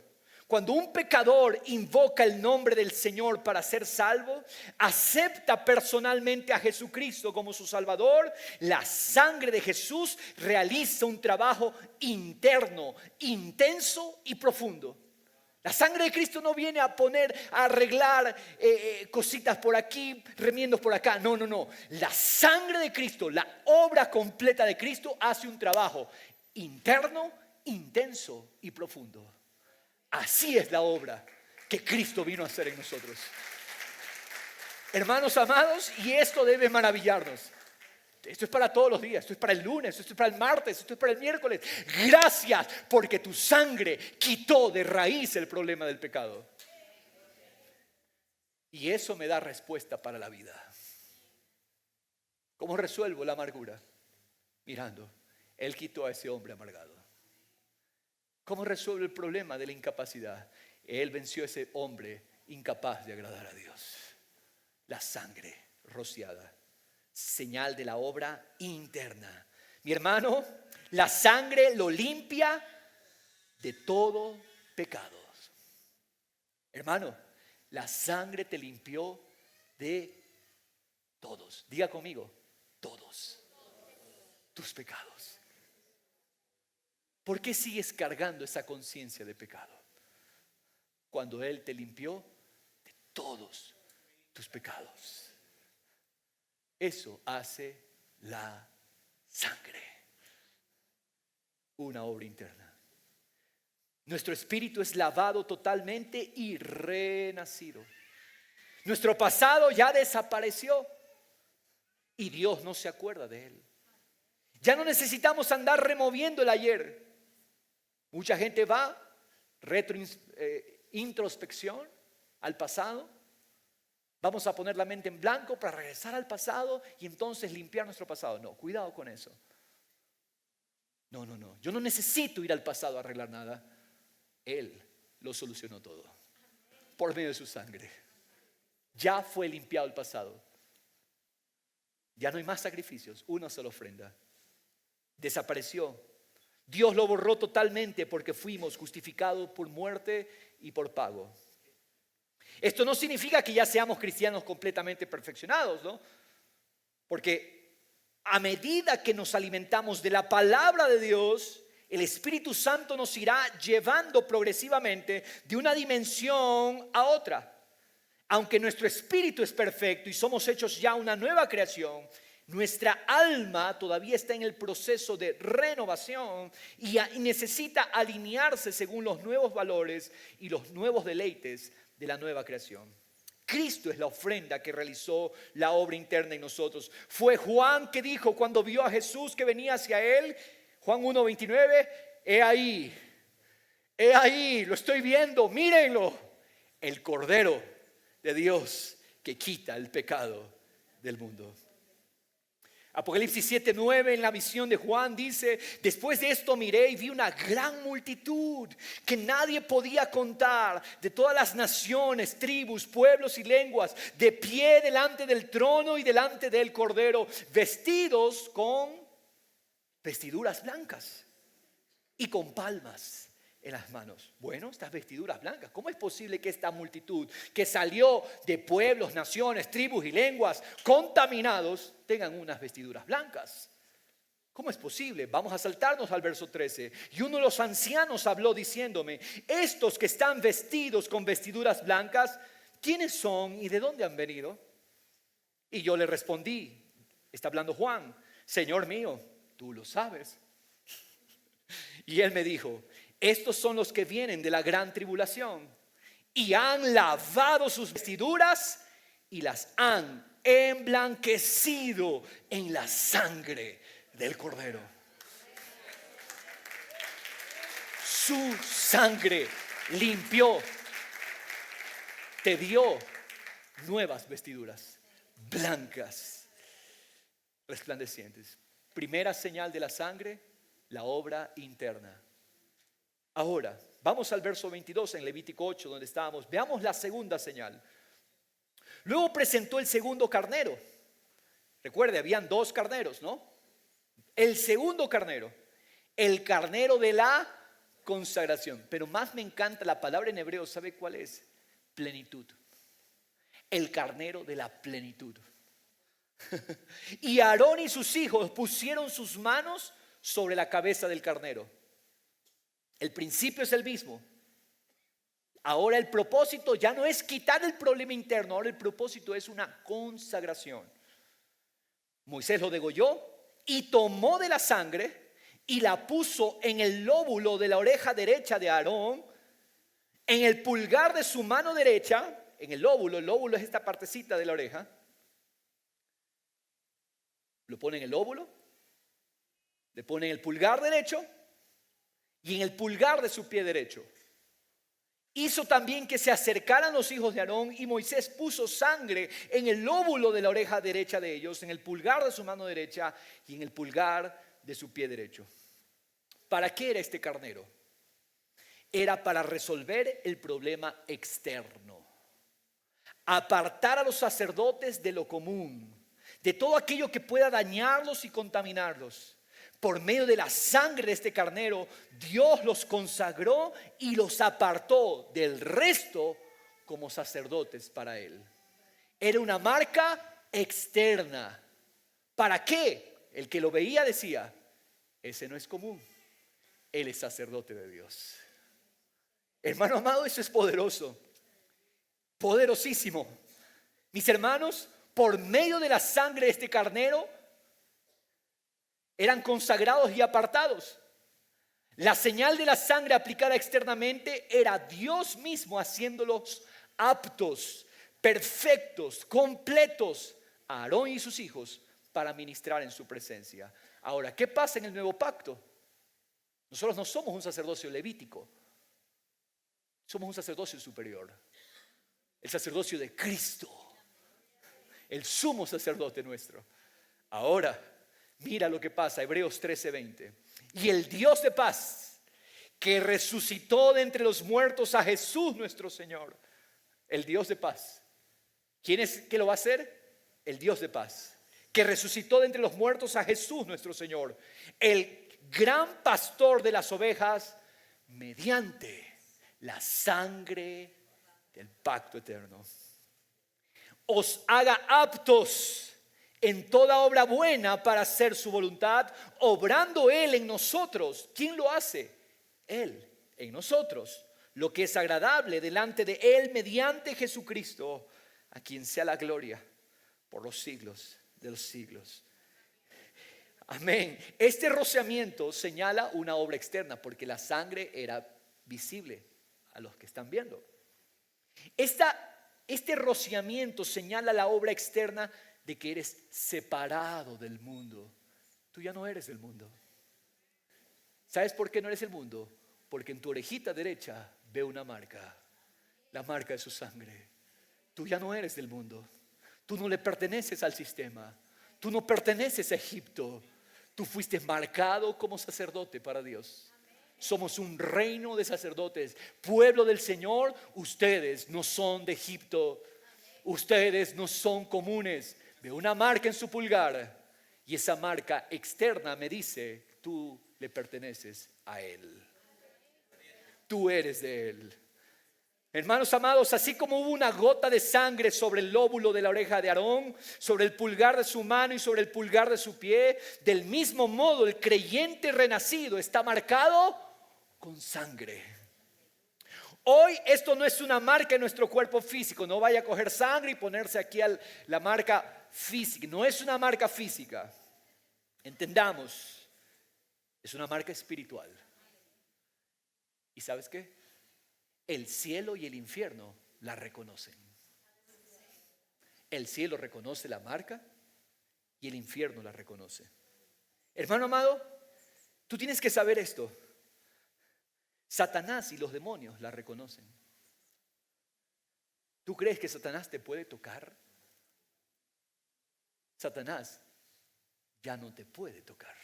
Cuando un pecador invoca el nombre del Señor para ser salvo, acepta personalmente a Jesucristo como su Salvador, la sangre de Jesús realiza un trabajo interno, intenso y profundo. La sangre de Cristo no viene a arreglar cositas por aquí, remiendos por acá. No. La sangre de Cristo, la obra completa de Cristo hace un trabajo interno, intenso y profundo. Así es la obra que Cristo vino a hacer en nosotros. Hermanos amados, y esto debe maravillarnos. Esto es para todos los días, esto es para el lunes, esto es para el martes, esto es para el miércoles. Gracias porque tu sangre quitó de raíz el problema del pecado. Y eso me da respuesta para la vida. ¿Cómo resuelvo la amargura? Mirando, Él quitó a ese hombre amargado. ¿Cómo resuelvo el problema de la incapacidad? Él venció a ese hombre incapaz de agradar a Dios. La sangre rociada. Señal de la obra interna. Mi hermano, la sangre lo limpia de todo pecado. Hermano, la sangre te limpió de todos. Diga conmigo, todos tus pecados. ¿Por qué sigues cargando esa conciencia de pecado? Cuando Él te limpió de todos tus pecados. Eso hace la sangre. Una obra interna. Nuestro espíritu es lavado totalmente y renacido. Nuestro pasado ya desapareció y Dios no se acuerda de él. Ya no necesitamos andar removiendo el ayer. Mucha gente va introspección al pasado. Vamos a poner la mente en blanco para regresar al pasado y entonces limpiar nuestro pasado. No, cuidado con eso. No. Yo no necesito ir al pasado a arreglar nada. Él lo solucionó todo por medio de su sangre. Ya fue limpiado el pasado. Ya no hay más sacrificios, una sola ofrenda. Desapareció. Dios lo borró totalmente porque fuimos justificados por muerte y por pago. Esto no significa que ya seamos cristianos completamente perfeccionados, ¿no? Porque a medida que nos alimentamos de la palabra de Dios, el Espíritu Santo nos irá llevando progresivamente de una dimensión a otra. Aunque nuestro espíritu es perfecto y somos hechos ya una nueva creación, nuestra alma todavía está en el proceso de renovación y necesita alinearse según los nuevos valores y los nuevos deleites de la nueva creación. Cristo es la ofrenda que realizó la obra interna en nosotros. Fue Juan que dijo cuando vio a Jesús que venía hacia él, Juan 1:29, he ahí, lo estoy viendo, mírenlo, el Cordero de Dios que quita el pecado del mundo. Apocalipsis 7:9 en la visión de Juan dice: después de esto miré y vi una gran multitud que nadie podía contar, de todas las naciones, tribus, pueblos y lenguas, de pie delante del trono y delante del Cordero, vestidos con vestiduras blancas y con palmas en las manos. Bueno, estas vestiduras blancas, ¿cómo es posible que esta multitud que salió de pueblos, naciones, tribus y lenguas contaminados tengan unas vestiduras blancas? ¿Cómo es posible? Vamos a saltarnos al verso 13. Y uno de los ancianos habló diciéndome: estos que están vestidos con vestiduras blancas, ¿quiénes son y de dónde han venido? Y yo le respondí, está hablando Juan: Señor mío, tú lo sabes. Y él me dijo: estos son los que vienen de la gran tribulación y han lavado sus vestiduras y las han emblanquecido en la sangre del Cordero. Su sangre limpió, te dio nuevas vestiduras blancas, resplandecientes. Primera señal de la sangre, la obra interna. Ahora, vamos al verso 22 en Levítico 8, donde estábamos. Veamos la segunda señal. Luego presentó el segundo carnero. Recuerde, habían dos carneros, ¿no? El segundo carnero, el carnero de la consagración. Pero más me encanta la palabra en hebreo, ¿sabe cuál es? Plenitud. El carnero de la plenitud. Y Aarón y sus hijos pusieron sus manos sobre la cabeza del carnero. El principio es el mismo. Ahora el propósito ya no es quitar el problema interno, ahora el propósito es una consagración. Moisés lo degolló y tomó de la sangre y la puso en el lóbulo de la oreja derecha de Aarón, en el pulgar de su mano derecha, en el lóbulo es esta partecita de la oreja. Lo pone en el lóbulo, le pone en el pulgar derecho y en el pulgar de su pie derecho. Hizo también que se acercaran los hijos de Aarón, y Moisés puso sangre en el lóbulo de la oreja derecha de ellos, en el pulgar de su mano derecha y en el pulgar de su pie derecho. ¿Para qué era este carnero? Era para resolver el problema externo, apartar a los sacerdotes de lo común, de todo aquello que pueda dañarlos y contaminarlos. Por medio de la sangre de este carnero, Dios los consagró y los apartó del resto como sacerdotes para Él. Era una marca externa. ¿Para qué? El que lo veía decía: ese no es común, Él es sacerdote de Dios. Hermano amado, eso es poderoso, poderosísimo. Mis hermanos, por medio de la sangre de este carnero, eran consagrados y apartados. La señal de la sangre aplicada externamente era Dios mismo haciéndolos aptos, perfectos, completos a Aarón y sus hijos para ministrar en su presencia. Ahora, ¿qué pasa en el nuevo pacto? Nosotros no somos un sacerdocio levítico, somos un sacerdocio superior, el sacerdocio de Cristo, el sumo sacerdote nuestro. Ahora, mira lo que pasa, Hebreos 13:20. Y el Dios de paz, que resucitó de entre los muertos a Jesús nuestro Señor. El Dios de paz. ¿Quién es que lo va a hacer? El Dios de paz, que resucitó de entre los muertos a Jesús nuestro Señor, el gran pastor de las ovejas, mediante la sangre del pacto eterno, os haga aptos en toda obra buena para hacer su voluntad, obrando Él en nosotros. ¿Quién lo hace? Él en nosotros, lo que es agradable delante de Él mediante Jesucristo, a quien sea la gloria por los siglos de los siglos. Amén. Este rociamiento señala una obra externa, porque la sangre era visible a los que están viendo. Este rociamiento señala la obra externa de que eres separado del mundo. Tú ya no eres del mundo. ¿Sabes por qué no eres del mundo? Porque en tu orejita derecha veo una marca, la marca de su sangre. Tú ya no eres del mundo. Tú no le perteneces al sistema. Tú no perteneces a Egipto. Tú fuiste marcado como sacerdote para Dios. Somos un reino de sacerdotes, pueblo del Señor. Ustedes no son de Egipto. Ustedes no son comunes. Veo una marca en su pulgar y esa marca externa me dice: tú le perteneces a Él. Tú eres de Él. Hermanos amados, así como hubo una gota de sangre sobre el lóbulo de la oreja de Aarón, sobre el pulgar de su mano y sobre el pulgar de su pie, del mismo modo el creyente renacido está marcado con sangre. Hoy esto no es una marca en nuestro cuerpo físico. No vaya a coger sangre y ponerse aquí la marca física. No es una marca física. Entendamos, es una marca espiritual. ¿Y sabes qué? El cielo y el infierno la reconocen. El cielo reconoce la marca y el infierno la reconoce. Hermano amado, tú tienes que saber esto. Satanás y los demonios la reconocen. ¿Tú crees que Satanás te puede tocar? Satanás ya no te puede tocar.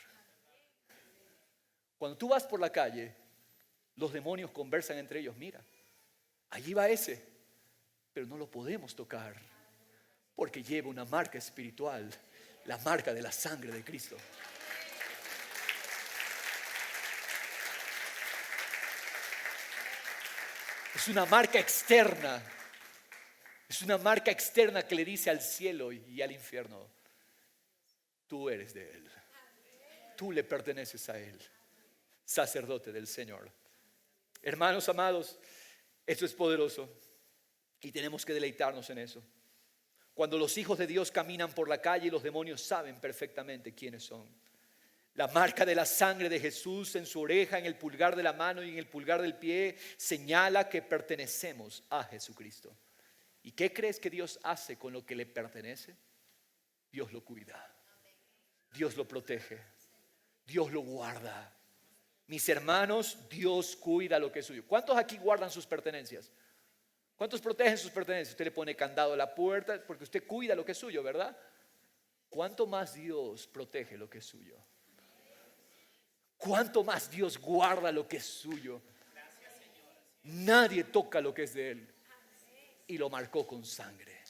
Cuando tú vas por la calle, los demonios conversan entre ellos. Mira, allí va ese, pero no lo podemos tocar porque lleva una marca espiritual, la marca de la sangre de Cristo. Es una marca externa. Es una marca externa que le dice al cielo y al infierno: tú eres de Él. Tú le perteneces a Él, sacerdote del Señor. Hermanos amados, esto es poderoso y tenemos que deleitarnos en eso. Cuando los hijos de Dios caminan por la calle, los demonios saben perfectamente quiénes son. La marca de la sangre de Jesús en su oreja, en el pulgar de la mano y en el pulgar del pie señala que pertenecemos a Jesucristo. ¿Y qué crees que Dios hace con lo que le pertenece? Dios lo cuida, Dios lo protege, Dios lo guarda. Mis hermanos, Dios cuida lo que es suyo. ¿Cuántos aquí guardan sus pertenencias? ¿Cuántos protegen sus pertenencias? Usted le pone candado a la puerta porque usted cuida lo que es suyo, ¿verdad? ¿Cuánto más Dios protege lo que es suyo? ¿Cuánto más Dios guarda lo que es suyo? Nadie toca lo que es de Él y lo marcó con sangre.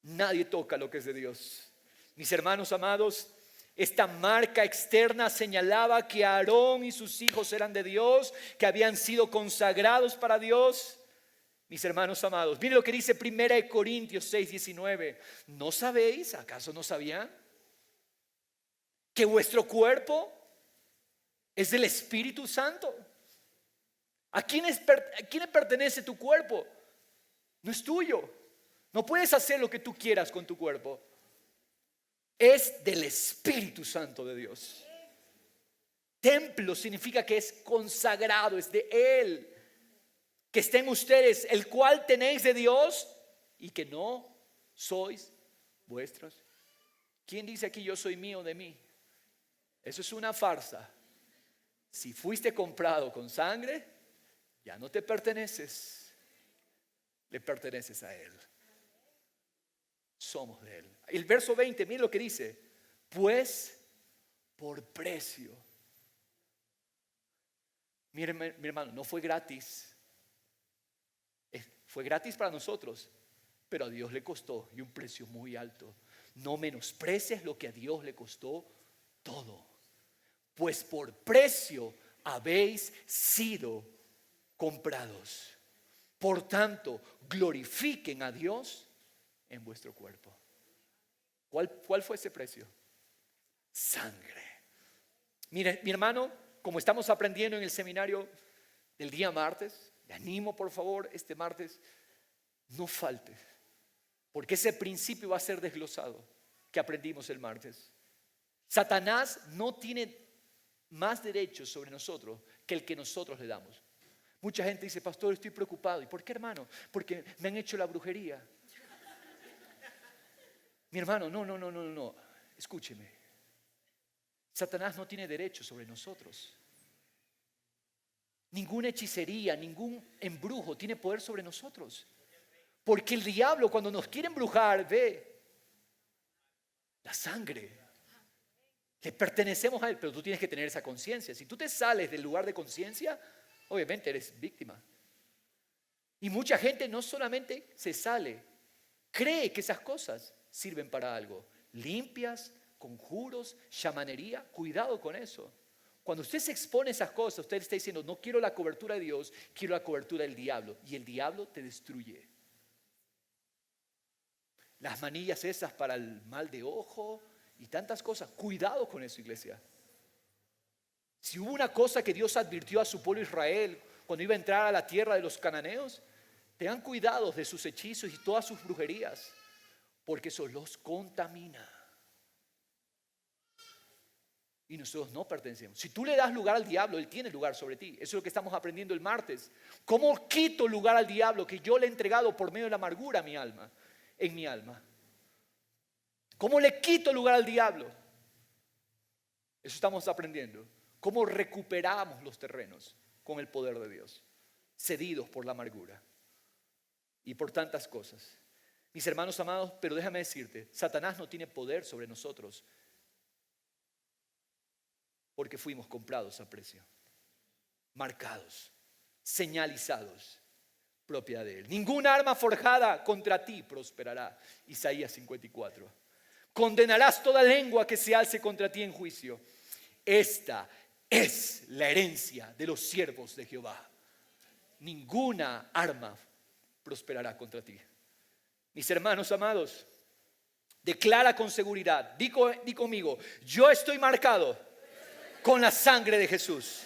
Nadie toca lo que es de Dios. Mis hermanos amados, esta marca externa señalaba que Aarón y sus hijos eran de Dios, que habían sido consagrados para Dios. Mis hermanos amados, miren lo que dice 1 Corintios 6:19. ¿No sabéis? ¿Acaso no sabían? Que vuestro cuerpo es del Espíritu Santo. ¿A quién le pertenece tu cuerpo? No es tuyo. No puedes hacer lo que tú quieras con tu cuerpo. Es del Espíritu Santo de Dios. Templo significa que es consagrado, es de Él. Que esté en ustedes, el cual tenéis de Dios y que no sois vuestros. ¿Quién dice aquí yo soy mío de mí? Eso es una farsa. Si fuiste comprado con sangre, ya no te perteneces, le perteneces a Él. Somos de Él. El verso 20, miren lo que dice: pues por precio. Miren, mi hermano, no fue gratis. Fue gratis para nosotros, pero a Dios le costó, y un precio muy alto. No menosprecies lo que a Dios le costó todo. Pues por precio habéis sido comprados. Por tanto, glorifiquen a Dios en vuestro cuerpo. ¿Cuál fue ese precio? Sangre. Mire, mi hermano, como estamos aprendiendo en el seminario del día martes, le animo por favor este martes, no falte, porque ese principio va a ser desglosado que aprendimos el martes. Satanás no tiene más derechos sobre nosotros que el que nosotros le damos. Mucha gente dice: pastor, estoy preocupado. ¿Y por qué, hermano? Porque me han hecho la brujería. Mi hermano, no. Escúcheme. Satanás no tiene derechos sobre nosotros. Ninguna hechicería, ningún embrujo tiene poder sobre nosotros. Porque el diablo, cuando nos quiere embrujar, ve La sangre. Le pertenecemos a Él, pero tú tienes que tener esa conciencia. Si tú te sales del lugar de conciencia, obviamente eres víctima. Y mucha gente no solamente se sale, cree que esas cosas sirven para algo. Limpias, conjuros, chamanería, cuidado con eso. Cuando usted se expone a esas cosas, usted está diciendo, no quiero la cobertura de Dios, quiero la cobertura del diablo. Y el diablo te destruye. Las manillas esas para el mal de ojo y tantas cosas. Cuidado con eso, iglesia. Si hubo una cosa que Dios advirtió a su pueblo Israel cuando iba a entrar a la tierra de los cananeos, tengan cuidado de sus hechizos y todas sus brujerías, porque eso los contamina. Y nosotros no pertenecemos. Si tú le das lugar al diablo, él tiene lugar sobre ti. Eso es lo que estamos aprendiendo el martes. ¿Cómo quito lugar al diablo que yo le he entregado por medio de la amargura a mi alma? En mi alma. ¿Cómo le quito lugar al diablo? Eso estamos aprendiendo. ¿Cómo recuperamos los terrenos con el poder de Dios? Cedidos por la amargura y por tantas cosas. Mis hermanos amados, pero déjame decirte, Satanás no tiene poder sobre nosotros porque fuimos comprados a precio, marcados, señalizados, propiedad de Él. Ninguna arma forjada contra ti prosperará. Isaías 54. Condenarás toda lengua que se alce contra ti en juicio. Esta es la herencia de los siervos de Jehová. Ninguna arma prosperará contra ti. Mis hermanos amados, declara con seguridad, di conmigo, yo estoy marcado con la sangre de Jesús.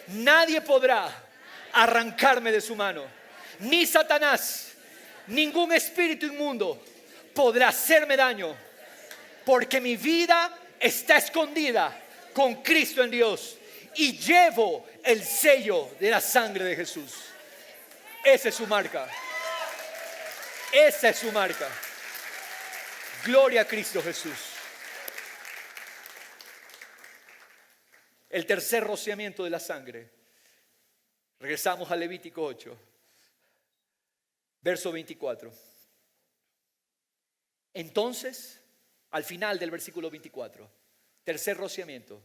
Nadie podrá arrancarme de su mano. Ni Satanás, ningún espíritu inmundo podrá hacerme daño, porque mi vida está escondida con Cristo en Dios y llevo el sello de la sangre de Jesús. Esa es su marca. Esa es su marca. Gloria a Cristo Jesús. El tercer rociamiento de la sangre. Regresamos a Levítico 8, verso 24. Entonces, al final del versículo 24, tercer rociamiento,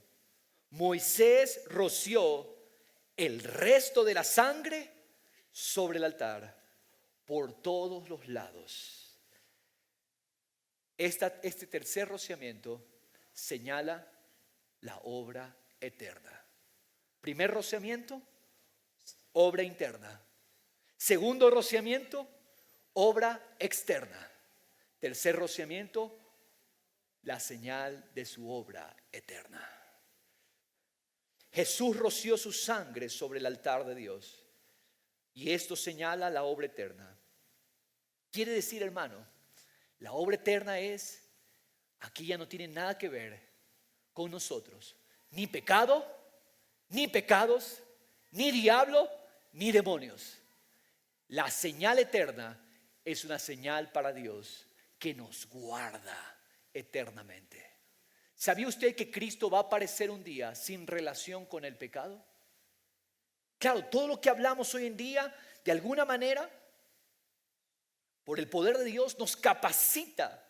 Moisés roció el resto de la sangre sobre el altar por todos los lados. Este tercer rociamiento señala la obra eterna. Primer rociamiento, obra interna. Segundo rociamiento, obra externa. Tercer rociamiento, la señal de su obra eterna. Jesús roció su sangre sobre el altar de Dios y esto señala la obra eterna. Quiere decir, hermano, la obra eterna es, aquí ya no tiene nada que ver con nosotros. Ni pecado, ni pecados, ni diablo, ni demonios. La señal eterna es una señal para Dios que nos guarda eternamente. ¿Sabía usted que Cristo va a aparecer un día sin relación con el pecado? Claro, todo lo que hablamos hoy en día, de alguna manera, por el poder de Dios, nos capacita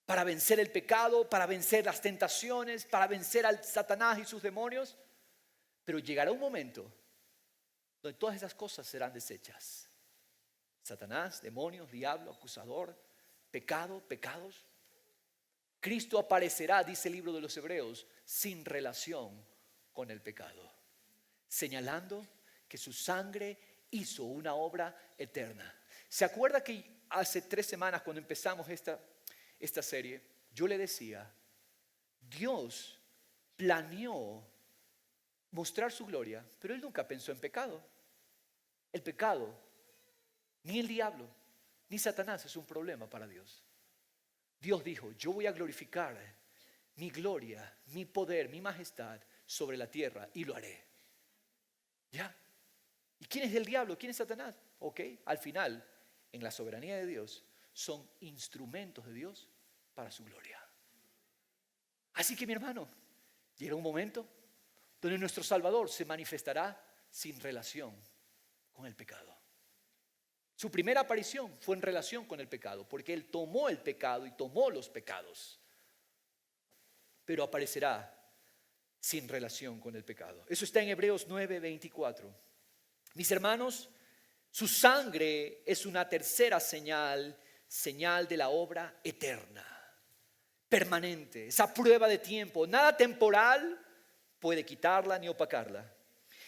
para vencer el pecado, para vencer las tentaciones, para vencer al Satanás y sus demonios. Pero llegará un momento donde todas esas cosas serán deshechas. Satanás, demonios, diablo, acusador, pecado, pecados. Cristo aparecerá, dice el libro de los Hebreos, sin relación con el pecado, señalando que su sangre hizo una obra eterna. ¿Se acuerda que hace 3 semanas cuando empezamos esta serie, yo le decía, Dios planeó mostrar su gloria, pero Él nunca pensó en pecado. El pecado, ni el diablo, ni Satanás es un problema para Dios. Dios dijo, yo voy a glorificar mi gloria, mi poder, mi majestad sobre la tierra y lo haré. ¿Ya? ¿Y quién es el diablo? ¿Quién es Satanás? Ok, al final, en la soberanía de Dios, son instrumentos de Dios para su gloria. Así que mi hermano, llega un momento donde nuestro Salvador se manifestará sin relación con el pecado. Su primera aparición fue en relación con el pecado, porque Él tomó el pecado y tomó los pecados pero aparecerá sin relación con el pecado. Eso está en Hebreos 9:24. Mis hermanos, su sangre es una tercera señal de la obra eterna, permanente, esa prueba de tiempo. Nada temporal puede quitarla ni opacarla.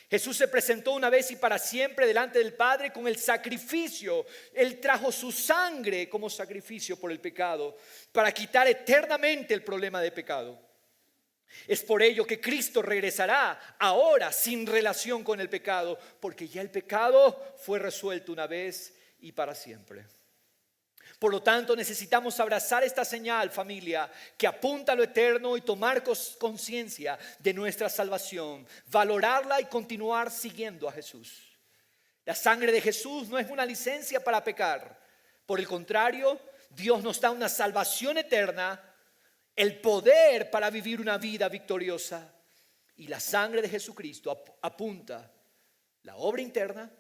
Jesús se presentó una vez y para siempre delante del Padre con el sacrificio. Él trajo su sangre como sacrificio por el pecado para quitar eternamente el problema de pecado. Es por ello que Cristo regresará ahora sin relación con el pecado, porque ya el pecado fue resuelto una vez y para siempre. Por lo tanto, necesitamos abrazar esta señal, familia, que apunta a lo eterno y tomar conciencia de nuestra salvación, valorarla y continuar siguiendo a Jesús. La sangre de Jesús no es una licencia para pecar. Por el contrario, Dios nos da una salvación eterna, el poder para vivir una vida victoriosa. Y la sangre de Jesucristo apunta la obra interna,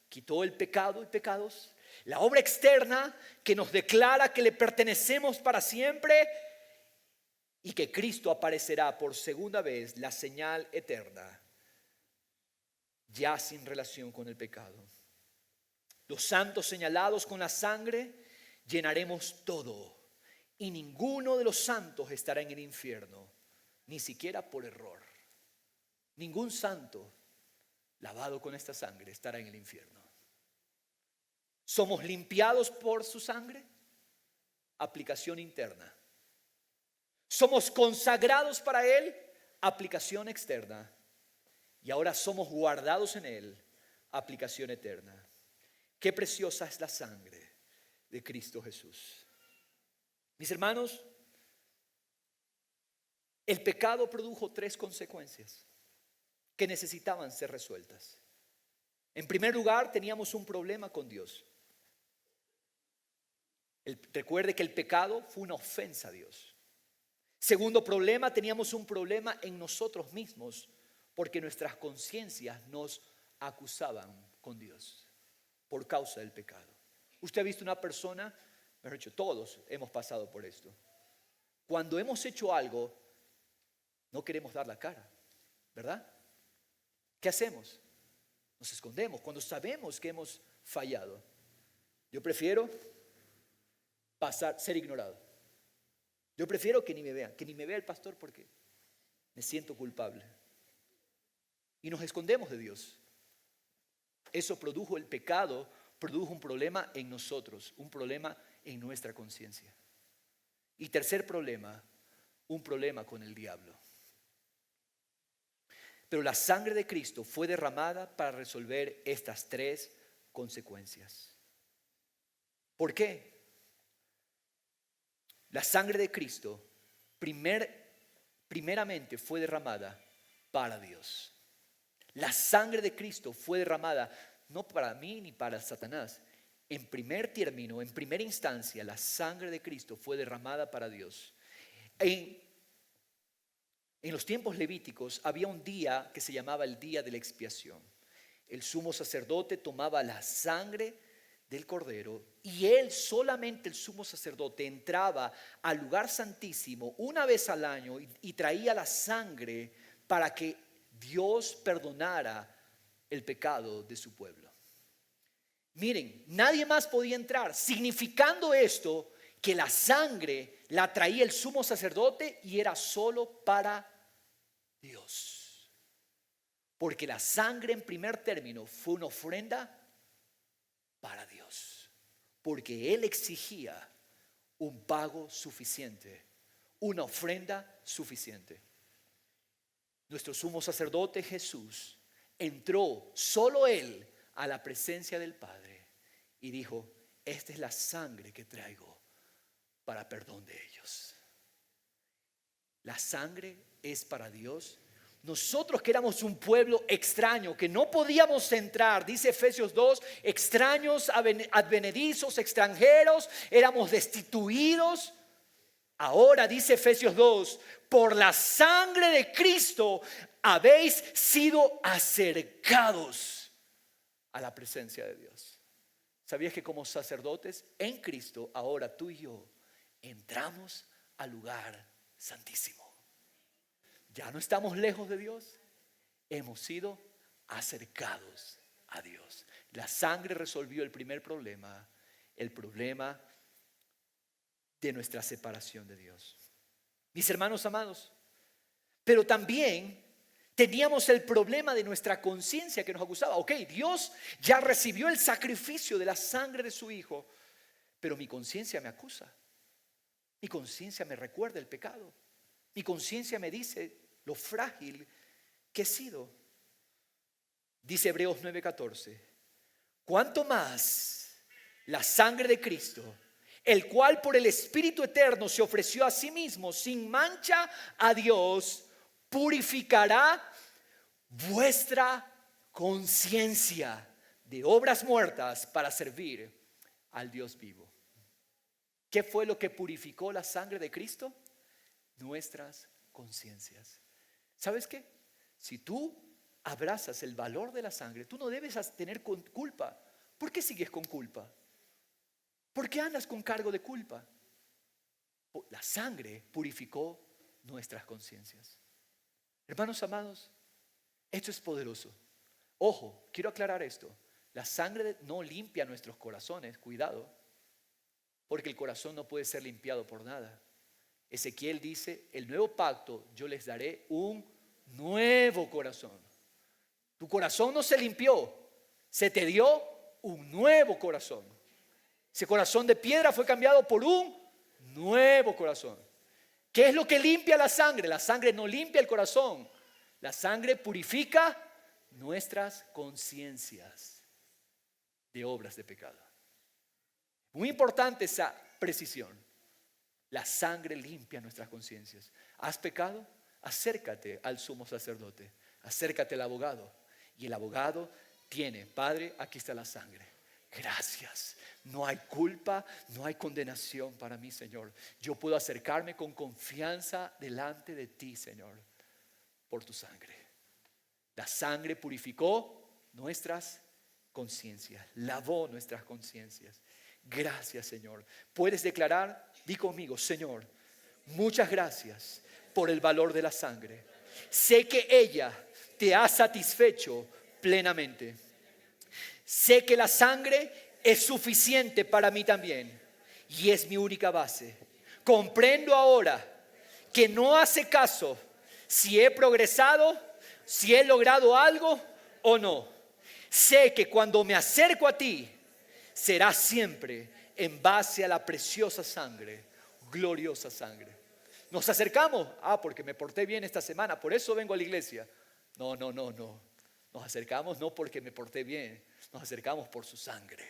quitó el pecado y pecados. La obra externa que nos declara que le pertenecemos para siempre y que Cristo aparecerá por segunda vez, la señal eterna, ya sin relación con el pecado. Los santos señalados con la sangre llenaremos todo y ninguno de los santos estará en el infierno, ni siquiera por error. Ningún santo lavado con esta sangre estará en el infierno. ¿Somos limpiados por su sangre? Aplicación interna. ¿Somos consagrados para Él? Aplicación externa. Y ahora somos guardados en Él. Aplicación eterna. Qué preciosa es la sangre de Cristo Jesús. Mis hermanos, el pecado produjo 3 consecuencias que necesitaban ser resueltas. En primer lugar, teníamos un problema con Dios. Recuerde que el pecado fue una ofensa a Dios. Segundo problema, teníamos un problema en nosotros mismos, porque nuestras conciencias nos acusaban con Dios por causa del pecado. Usted ha visto una persona, mejor dicho, todos hemos pasado por esto. Cuando hemos hecho algo, no queremos dar la cara, ¿verdad? ¿Qué hacemos? Nos escondemos cuando sabemos que hemos fallado. Yo prefiero ser ignorado. Yo prefiero que ni me vea el pastor porque me siento culpable. Y nos escondemos de Dios. Eso el pecado produjo un problema en nosotros, un problema en nuestra conciencia. Y tercer problema, un problema con el diablo. Pero la sangre de Cristo fue derramada para resolver estas 3 consecuencias. ¿Por qué? La sangre de Cristo primeramente fue derramada para Dios. La sangre de Cristo fue derramada no para mí ni para Satanás. En primer término, en primera instancia, la sangre de Cristo fue derramada para Dios. En los tiempos levíticos había un día que se llamaba el día de la expiación. El sumo sacerdote tomaba la sangre del cordero y solamente el sumo sacerdote entraba al lugar santísimo una vez al año y traía la sangre para que Dios perdonara el pecado de su pueblo. Miren, nadie más podía entrar, significando esto que la sangre la traía el sumo sacerdote y era solo para Dios. Porque la sangre en primer término fue una ofrenda para Dios. Porque Él exigía un pago suficiente, una ofrenda suficiente. Nuestro sumo sacerdote Jesús entró, solo Él, a la presencia del Padre y dijo: esta es la sangre que traigo para perdón de ellos. La sangre es para Dios. Nosotros que éramos un pueblo extraño, que no podíamos entrar, dice Efesios 2, extraños, advenedizos, extranjeros, éramos destituidos. Ahora dice Efesios 2, por la sangre de Cristo habéis sido acercados a la presencia de Dios. ¿Sabías que como sacerdotes en Cristo, ahora tú y yo entramos al lugar santísimo? Ya no estamos lejos de Dios. Hemos sido acercados a Dios. La sangre resolvió el primer problema, el problema de nuestra separación de Dios. Mis hermanos amados, pero también teníamos el problema de nuestra conciencia que nos acusaba. Ok, Dios ya recibió el sacrificio de la sangre de su Hijo, pero mi conciencia me acusa. Mi conciencia me recuerda el pecado. Mi conciencia me dice lo frágil que he sido. Dice Hebreos 9:14, cuánto más la sangre de Cristo, el cual por el Espíritu Eterno se ofreció a sí mismo sin mancha a Dios, purificará vuestra conciencia de obras muertas para servir al Dios vivo. ¿Qué fue lo que purificó la sangre de Cristo? Nuestras conciencias. ¿Sabes qué? Si tú abrazas el valor de la sangre, tú no debes tener culpa. ¿Por qué sigues con culpa? ¿Por qué andas con cargo de culpa? La sangre purificó nuestras conciencias. Hermanos amados, esto es poderoso. Ojo, quiero aclarar esto. La sangre no limpia nuestros corazones, cuidado, porque el corazón no puede ser limpiado por nada. Ezequiel dice, el nuevo pacto yo les daré un nuevo corazón. Tu corazón no se limpió, se te dio un nuevo corazón. Ese corazón de piedra fue cambiado por un nuevo corazón. ¿Qué es lo que limpia la sangre? La sangre no limpia el corazón. La sangre purifica nuestras conciencias de obras de pecado. Muy importante esa precisión. La sangre limpia nuestras conciencias. ¿Has pecado? Acércate al sumo sacerdote. Acércate al abogado. Y el abogado tiene, Padre, aquí está la sangre. Gracias. No hay culpa, no hay condenación para mí, Señor. Yo puedo acercarme con confianza delante de ti, Señor, por tu sangre. La sangre purificó nuestras conciencias, lavó nuestras conciencias. Gracias, Señor. Puedes declarar, di conmigo, Señor, muchas gracias por el valor de la sangre. Sé que ella te ha satisfecho plenamente. Sé que la sangre es suficiente para mí también y es mi única base. Comprendo ahora que no hace caso si he progresado, si he logrado algo o no. Sé que cuando me acerco a ti será siempre en base a la preciosa sangre, gloriosa sangre. Nos acercamos, porque me porté bien esta semana, por eso vengo a la iglesia. No. Nos acercamos no porque me porté bien, nos acercamos por su sangre.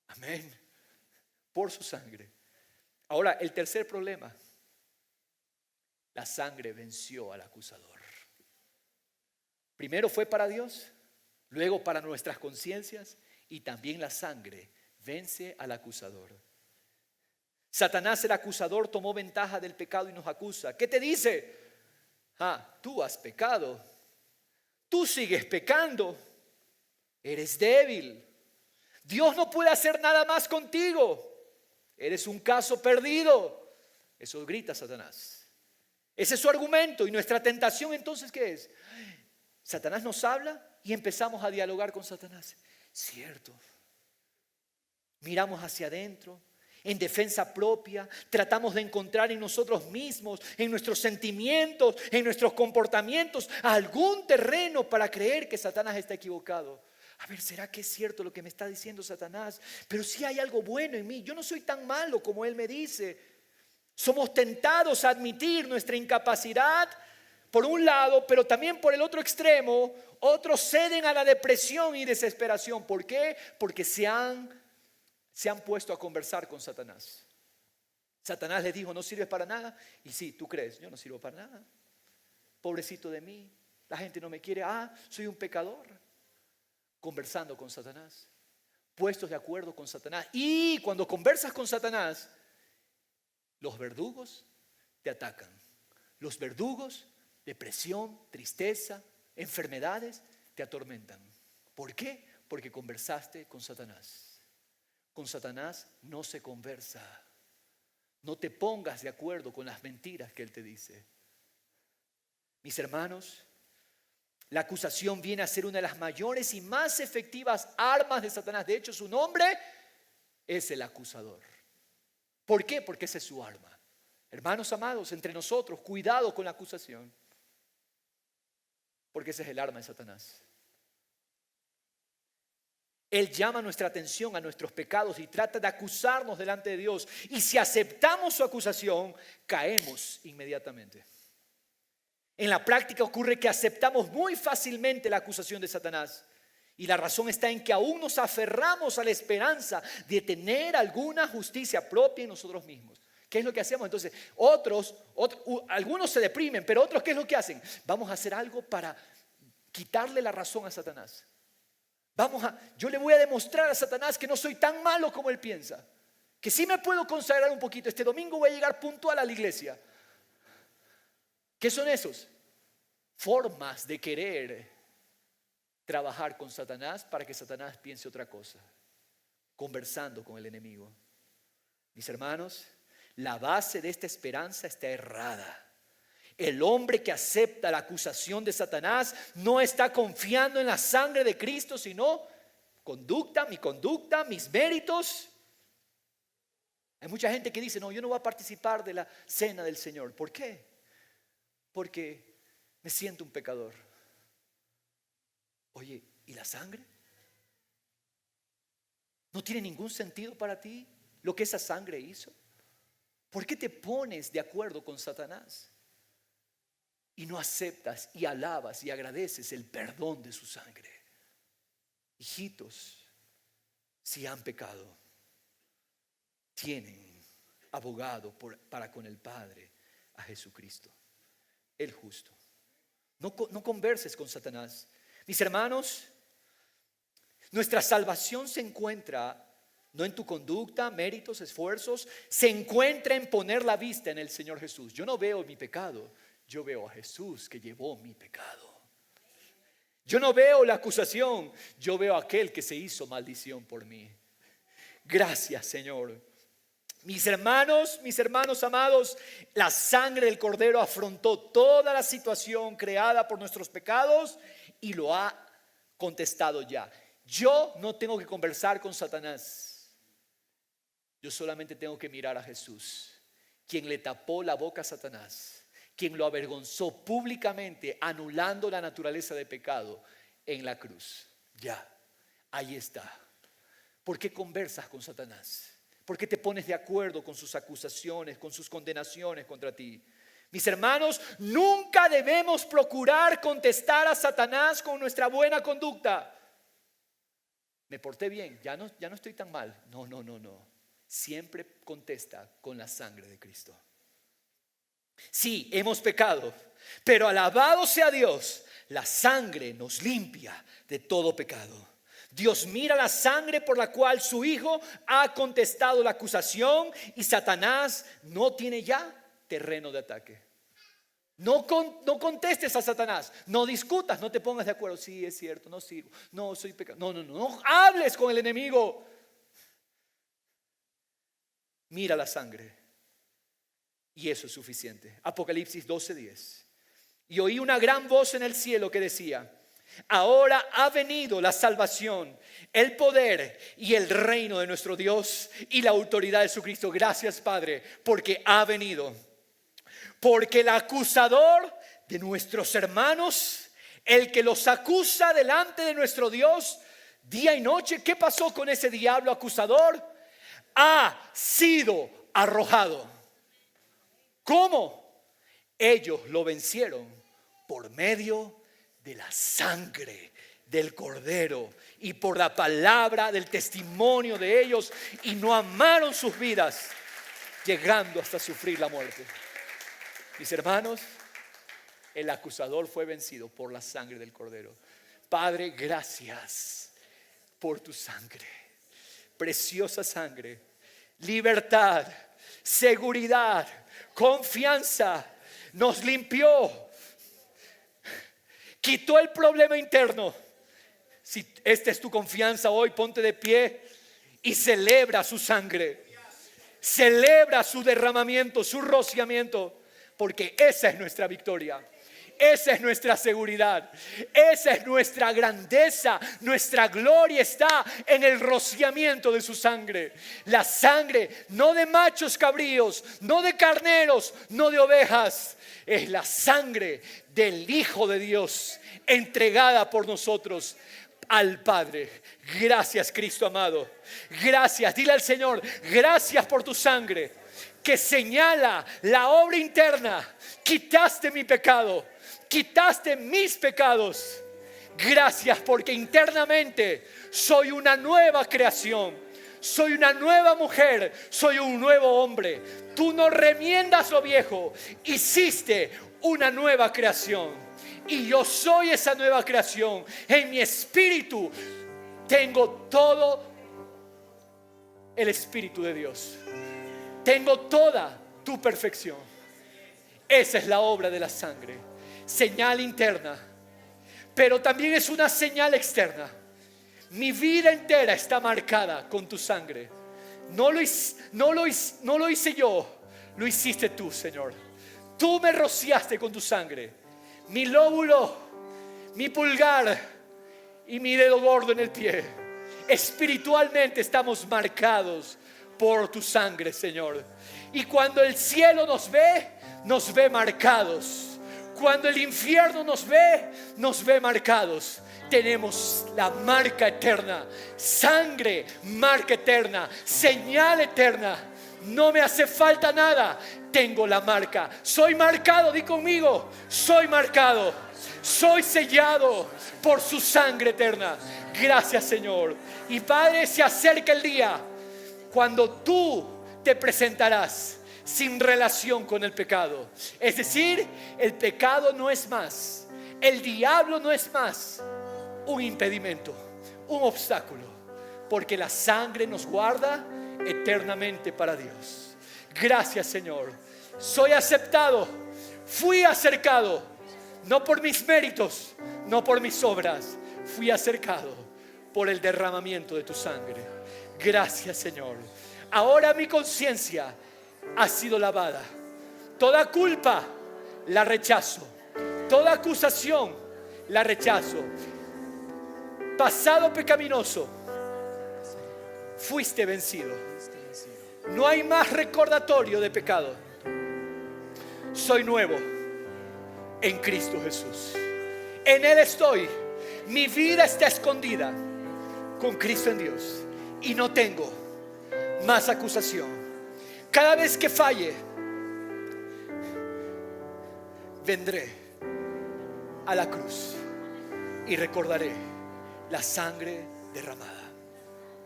Amén. Por su sangre. Ahora, el tercer problema. La sangre venció al acusador. Primero fue para Dios, luego para nuestras conciencias y también la sangre vence al acusador. Satanás, el acusador, tomó ventaja del pecado y nos acusa. ¿Qué te dice? Tú has pecado. Tú sigues pecando. Eres débil. Dios no puede hacer nada más contigo. Eres un caso perdido. Eso grita Satanás. Ese es su argumento. Y nuestra tentación entonces, ¿qué es? Satanás nos habla y empezamos a dialogar con Satanás. Cierto. Miramos hacia adentro, en defensa propia, tratamos de encontrar en nosotros mismos, en nuestros sentimientos, en nuestros comportamientos, algún terreno para creer que Satanás está equivocado. A ver, ¿será que es cierto lo que me está diciendo Satanás? Pero si hay algo bueno en mí, yo no soy tan malo como él me dice. Somos tentados a admitir nuestra incapacidad por un lado, pero también por el otro extremo, otros ceden a la depresión y desesperación. ¿Por qué? Porque se han puesto a conversar con Satanás. Satanás les dijo, no sirves para nada. Y sí, tú crees, yo no sirvo para nada. Pobrecito de mí, la gente no me quiere. Soy un pecador. Conversando con Satanás, puestos de acuerdo con Satanás. Y cuando conversas con Satanás, los verdugos te atacan. Los verdugos, depresión, tristeza, enfermedades, te atormentan. ¿Por qué? Porque conversaste con Satanás. Con Satanás no se conversa. No te pongas de acuerdo con las mentiras que él te dice. Mis hermanos, la acusación viene a ser una de las mayores y más efectivas armas de Satanás. De hecho, su nombre es el acusador. ¿Por qué? Porque esa es su arma. Hermanos amados, entre nosotros, cuidado con la acusación. Porque ese es el arma de Satanás. Él llama nuestra atención a nuestros pecados y trata de acusarnos delante de Dios. Y si aceptamos su acusación, caemos inmediatamente. En la práctica ocurre que aceptamos muy fácilmente la acusación de Satanás. Y la razón está en que aún nos aferramos a la esperanza de tener alguna justicia propia en nosotros mismos. ¿Qué es lo que hacemos? Entonces, algunos se deprimen, pero otros, ¿qué es lo que hacen? Vamos a hacer algo para quitarle la razón a Satanás. Yo le voy a demostrar a Satanás que no soy tan malo como él piensa. Que sí me puedo consagrar un poquito. Este domingo voy a llegar puntual a la iglesia. ¿Qué son esos? Formas de querer trabajar con Satanás para que Satanás piense otra cosa. Conversando con el enemigo. Mis hermanos, la base de esta esperanza está errada. El hombre que acepta la acusación de Satanás no está confiando en la sangre de Cristo, sino mi conducta, mis méritos. Hay mucha gente que dice, no, yo no voy a participar de la cena del Señor. ¿Por qué? Porque me siento un pecador. Oye, ¿y la sangre? ¿No tiene ningún sentido para ti lo que esa sangre hizo? ¿Por qué te pones de acuerdo con Satanás? Y no aceptas y alabas y agradeces el perdón de su sangre. Hijitos, si han pecado, tienen abogado para con el Padre a Jesucristo, el justo. No converses con Satanás. Mis hermanos, nuestra salvación se encuentra no en tu conducta, méritos, esfuerzos. Se encuentra en poner la vista en el Señor Jesús. Yo no veo mi pecado. Yo veo a Jesús que llevó mi pecado. Yo no veo la acusación. Yo veo a aquel que se hizo maldición por mí. Gracias, Señor. Mis hermanos amados, la sangre del Cordero afrontó toda la situación creada por nuestros pecados y lo ha contestado ya. Yo no tengo que conversar con Satanás. Yo solamente tengo que mirar a Jesús, quien le tapó la boca a Satanás, quien lo avergonzó públicamente, anulando la naturaleza de pecado en la cruz. Ya, ahí está. ¿Por qué conversas con Satanás? ¿Por qué te pones de acuerdo con sus acusaciones, con sus condenaciones contra ti? Mis hermanos, nunca debemos procurar contestar a Satanás con nuestra buena conducta. Me porté bien, ya no estoy tan mal. No. Siempre contesta con la sangre de Cristo. Sí, hemos pecado, pero alabado sea Dios, la sangre nos limpia de todo pecado. Dios mira la sangre por la cual su Hijo ha contestado la acusación y Satanás no tiene ya terreno de ataque. No contestes a Satanás, no discutas, no te pongas de acuerdo. Sí, es cierto, no sirvo, no soy pecador. No hables con el enemigo. Mira la sangre y eso es suficiente. Apocalipsis 12:10. Y oí una gran voz en el cielo que decía: ahora ha venido la salvación, el poder y el reino de nuestro Dios y la autoridad de su Cristo. Gracias, Padre, porque ha venido. Porque el acusador de nuestros hermanos, el que los acusa delante de nuestro Dios día y noche, ¿qué pasó con ese diablo acusador? Ha sido arrojado. ¿Cómo? Ellos lo vencieron por medio de la sangre del Cordero y por la palabra del testimonio de ellos, y no amaron sus vidas, llegando hasta sufrir la muerte. Mis hermanos, el acusador fue vencido por la sangre del Cordero. Padre, gracias por tu sangre, preciosa sangre, libertad, seguridad, confianza, nos limpió, quitó el problema interno. Si esta es tu confianza hoy, ponte de pie y celebra su sangre, celebra su derramamiento, su rociamiento, porque esa es nuestra victoria. Esa es nuestra seguridad, esa es nuestra grandeza, nuestra gloria está en el rociamiento de su sangre. La sangre no de machos cabríos, no de carneros, no de ovejas, es la sangre del Hijo de Dios entregada por nosotros al Padre. Gracias, Cristo amado. Gracias, dile al Señor, gracias por tu sangre que señala la obra interna. Quitaste mi pecado, quitaste mis pecados. Gracias porque internamente soy una nueva creación, soy una nueva mujer, soy un nuevo hombre. Tú no remiendas lo viejo, hiciste una nueva creación. Y yo soy esa nueva creación. En mi espíritu tengo todo el Espíritu de Dios. Tengo toda tu perfección. Esa es la obra de la sangre. Señal interna, pero también es una señal externa. Mi vida entera está marcada con tu sangre. No lo hice yo, lo hiciste tú, Señor. Tú me rociaste con tu sangre. Mi lóbulo, mi pulgar y mi dedo gordo en el pie, espiritualmente estamos marcados por tu sangre, Señor. Y cuando el cielo nos ve marcados. Cuando el infierno nos ve marcados. Tenemos la marca eterna, sangre, marca eterna, señal eterna. No me hace falta nada, tengo la marca. Soy marcado, di conmigo, soy marcado, soy sellado por su sangre eterna. Gracias, Señor. Y Padre, se acerca el día cuando tú te presentarás sin relación con el pecado. Es decir, el pecado no es más, el diablo no es más un impedimento, un obstáculo, porque la sangre nos guarda eternamente para Dios. Gracias, Señor. Soy aceptado, fui acercado, no por mis méritos, no por mis obras, fui acercado por el derramamiento de tu sangre. Gracias, Señor. Ahora mi conciencia ha sido lavada. Toda culpa la rechazo, toda acusación la rechazo. Pasado pecaminoso, fuiste vencido. No hay más recordatorio de pecado. Soy nuevo en Cristo Jesús. En Él estoy. Mi vida está escondida con Cristo en Dios. Y no tengo más acusación. Cada vez que falle, vendré a la cruz y recordaré la sangre derramada.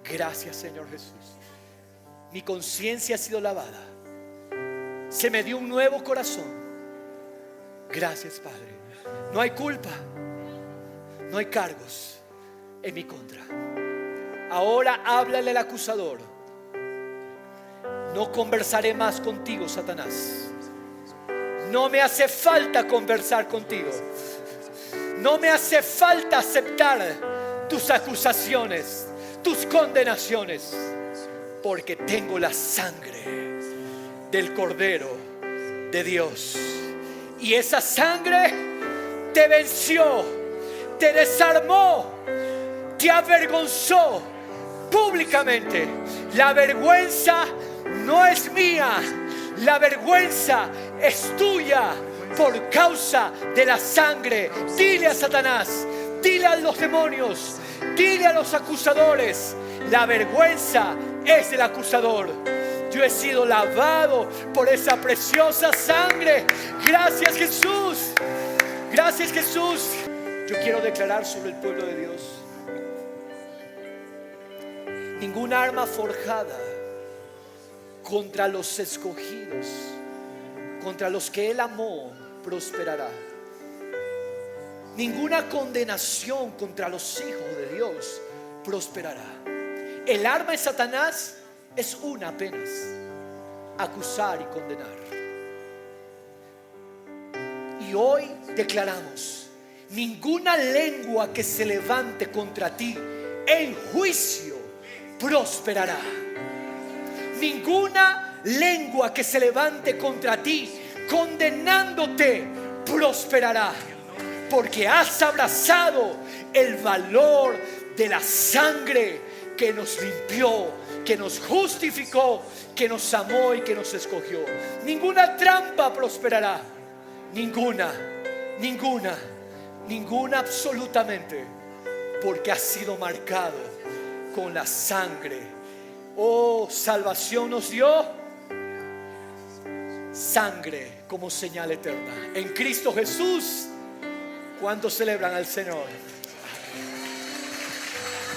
Gracias, Señor Jesús. Mi conciencia ha sido lavada. Se me dio un nuevo corazón. Gracias, Padre. No hay culpa, no hay cargos en mi contra. Ahora háblale al acusador. No conversaré más contigo, Satanás. No me hace falta conversar contigo. No me hace falta aceptar tus acusaciones, tus condenaciones, porque tengo la sangre del Cordero de Dios. Y esa sangre te venció, te desarmó, te avergonzó públicamente. La vergüenza no es mía, la vergüenza es tuya por causa de la sangre. Dile a Satanás, dile a los demonios, dile a los acusadores, la vergüenza es del acusador. Yo he sido lavado por esa preciosa sangre. Gracias, Jesús. Gracias, Jesús. Yo quiero declarar sobre el pueblo de Dios: ninguna arma forjada contra los escogidos, contra los que Él amó, prosperará. Ninguna condenación contra los hijos de Dios prosperará. El arma de Satanás es una apenas: acusar y condenar. Y hoy declaramos: ninguna lengua que se levante contra ti en juicio prosperará. Ninguna lengua que se levante contra ti condenándote prosperará, porque has abrazado el valor de la sangre que nos limpió, que nos justificó, que nos amó y que nos escogió. Ninguna trampa prosperará, ninguna absolutamente, porque ha sido marcado con la sangre. Oh, salvación nos dio sangre como señal eterna en Cristo Jesús. ¿Cuántos celebran al Señor?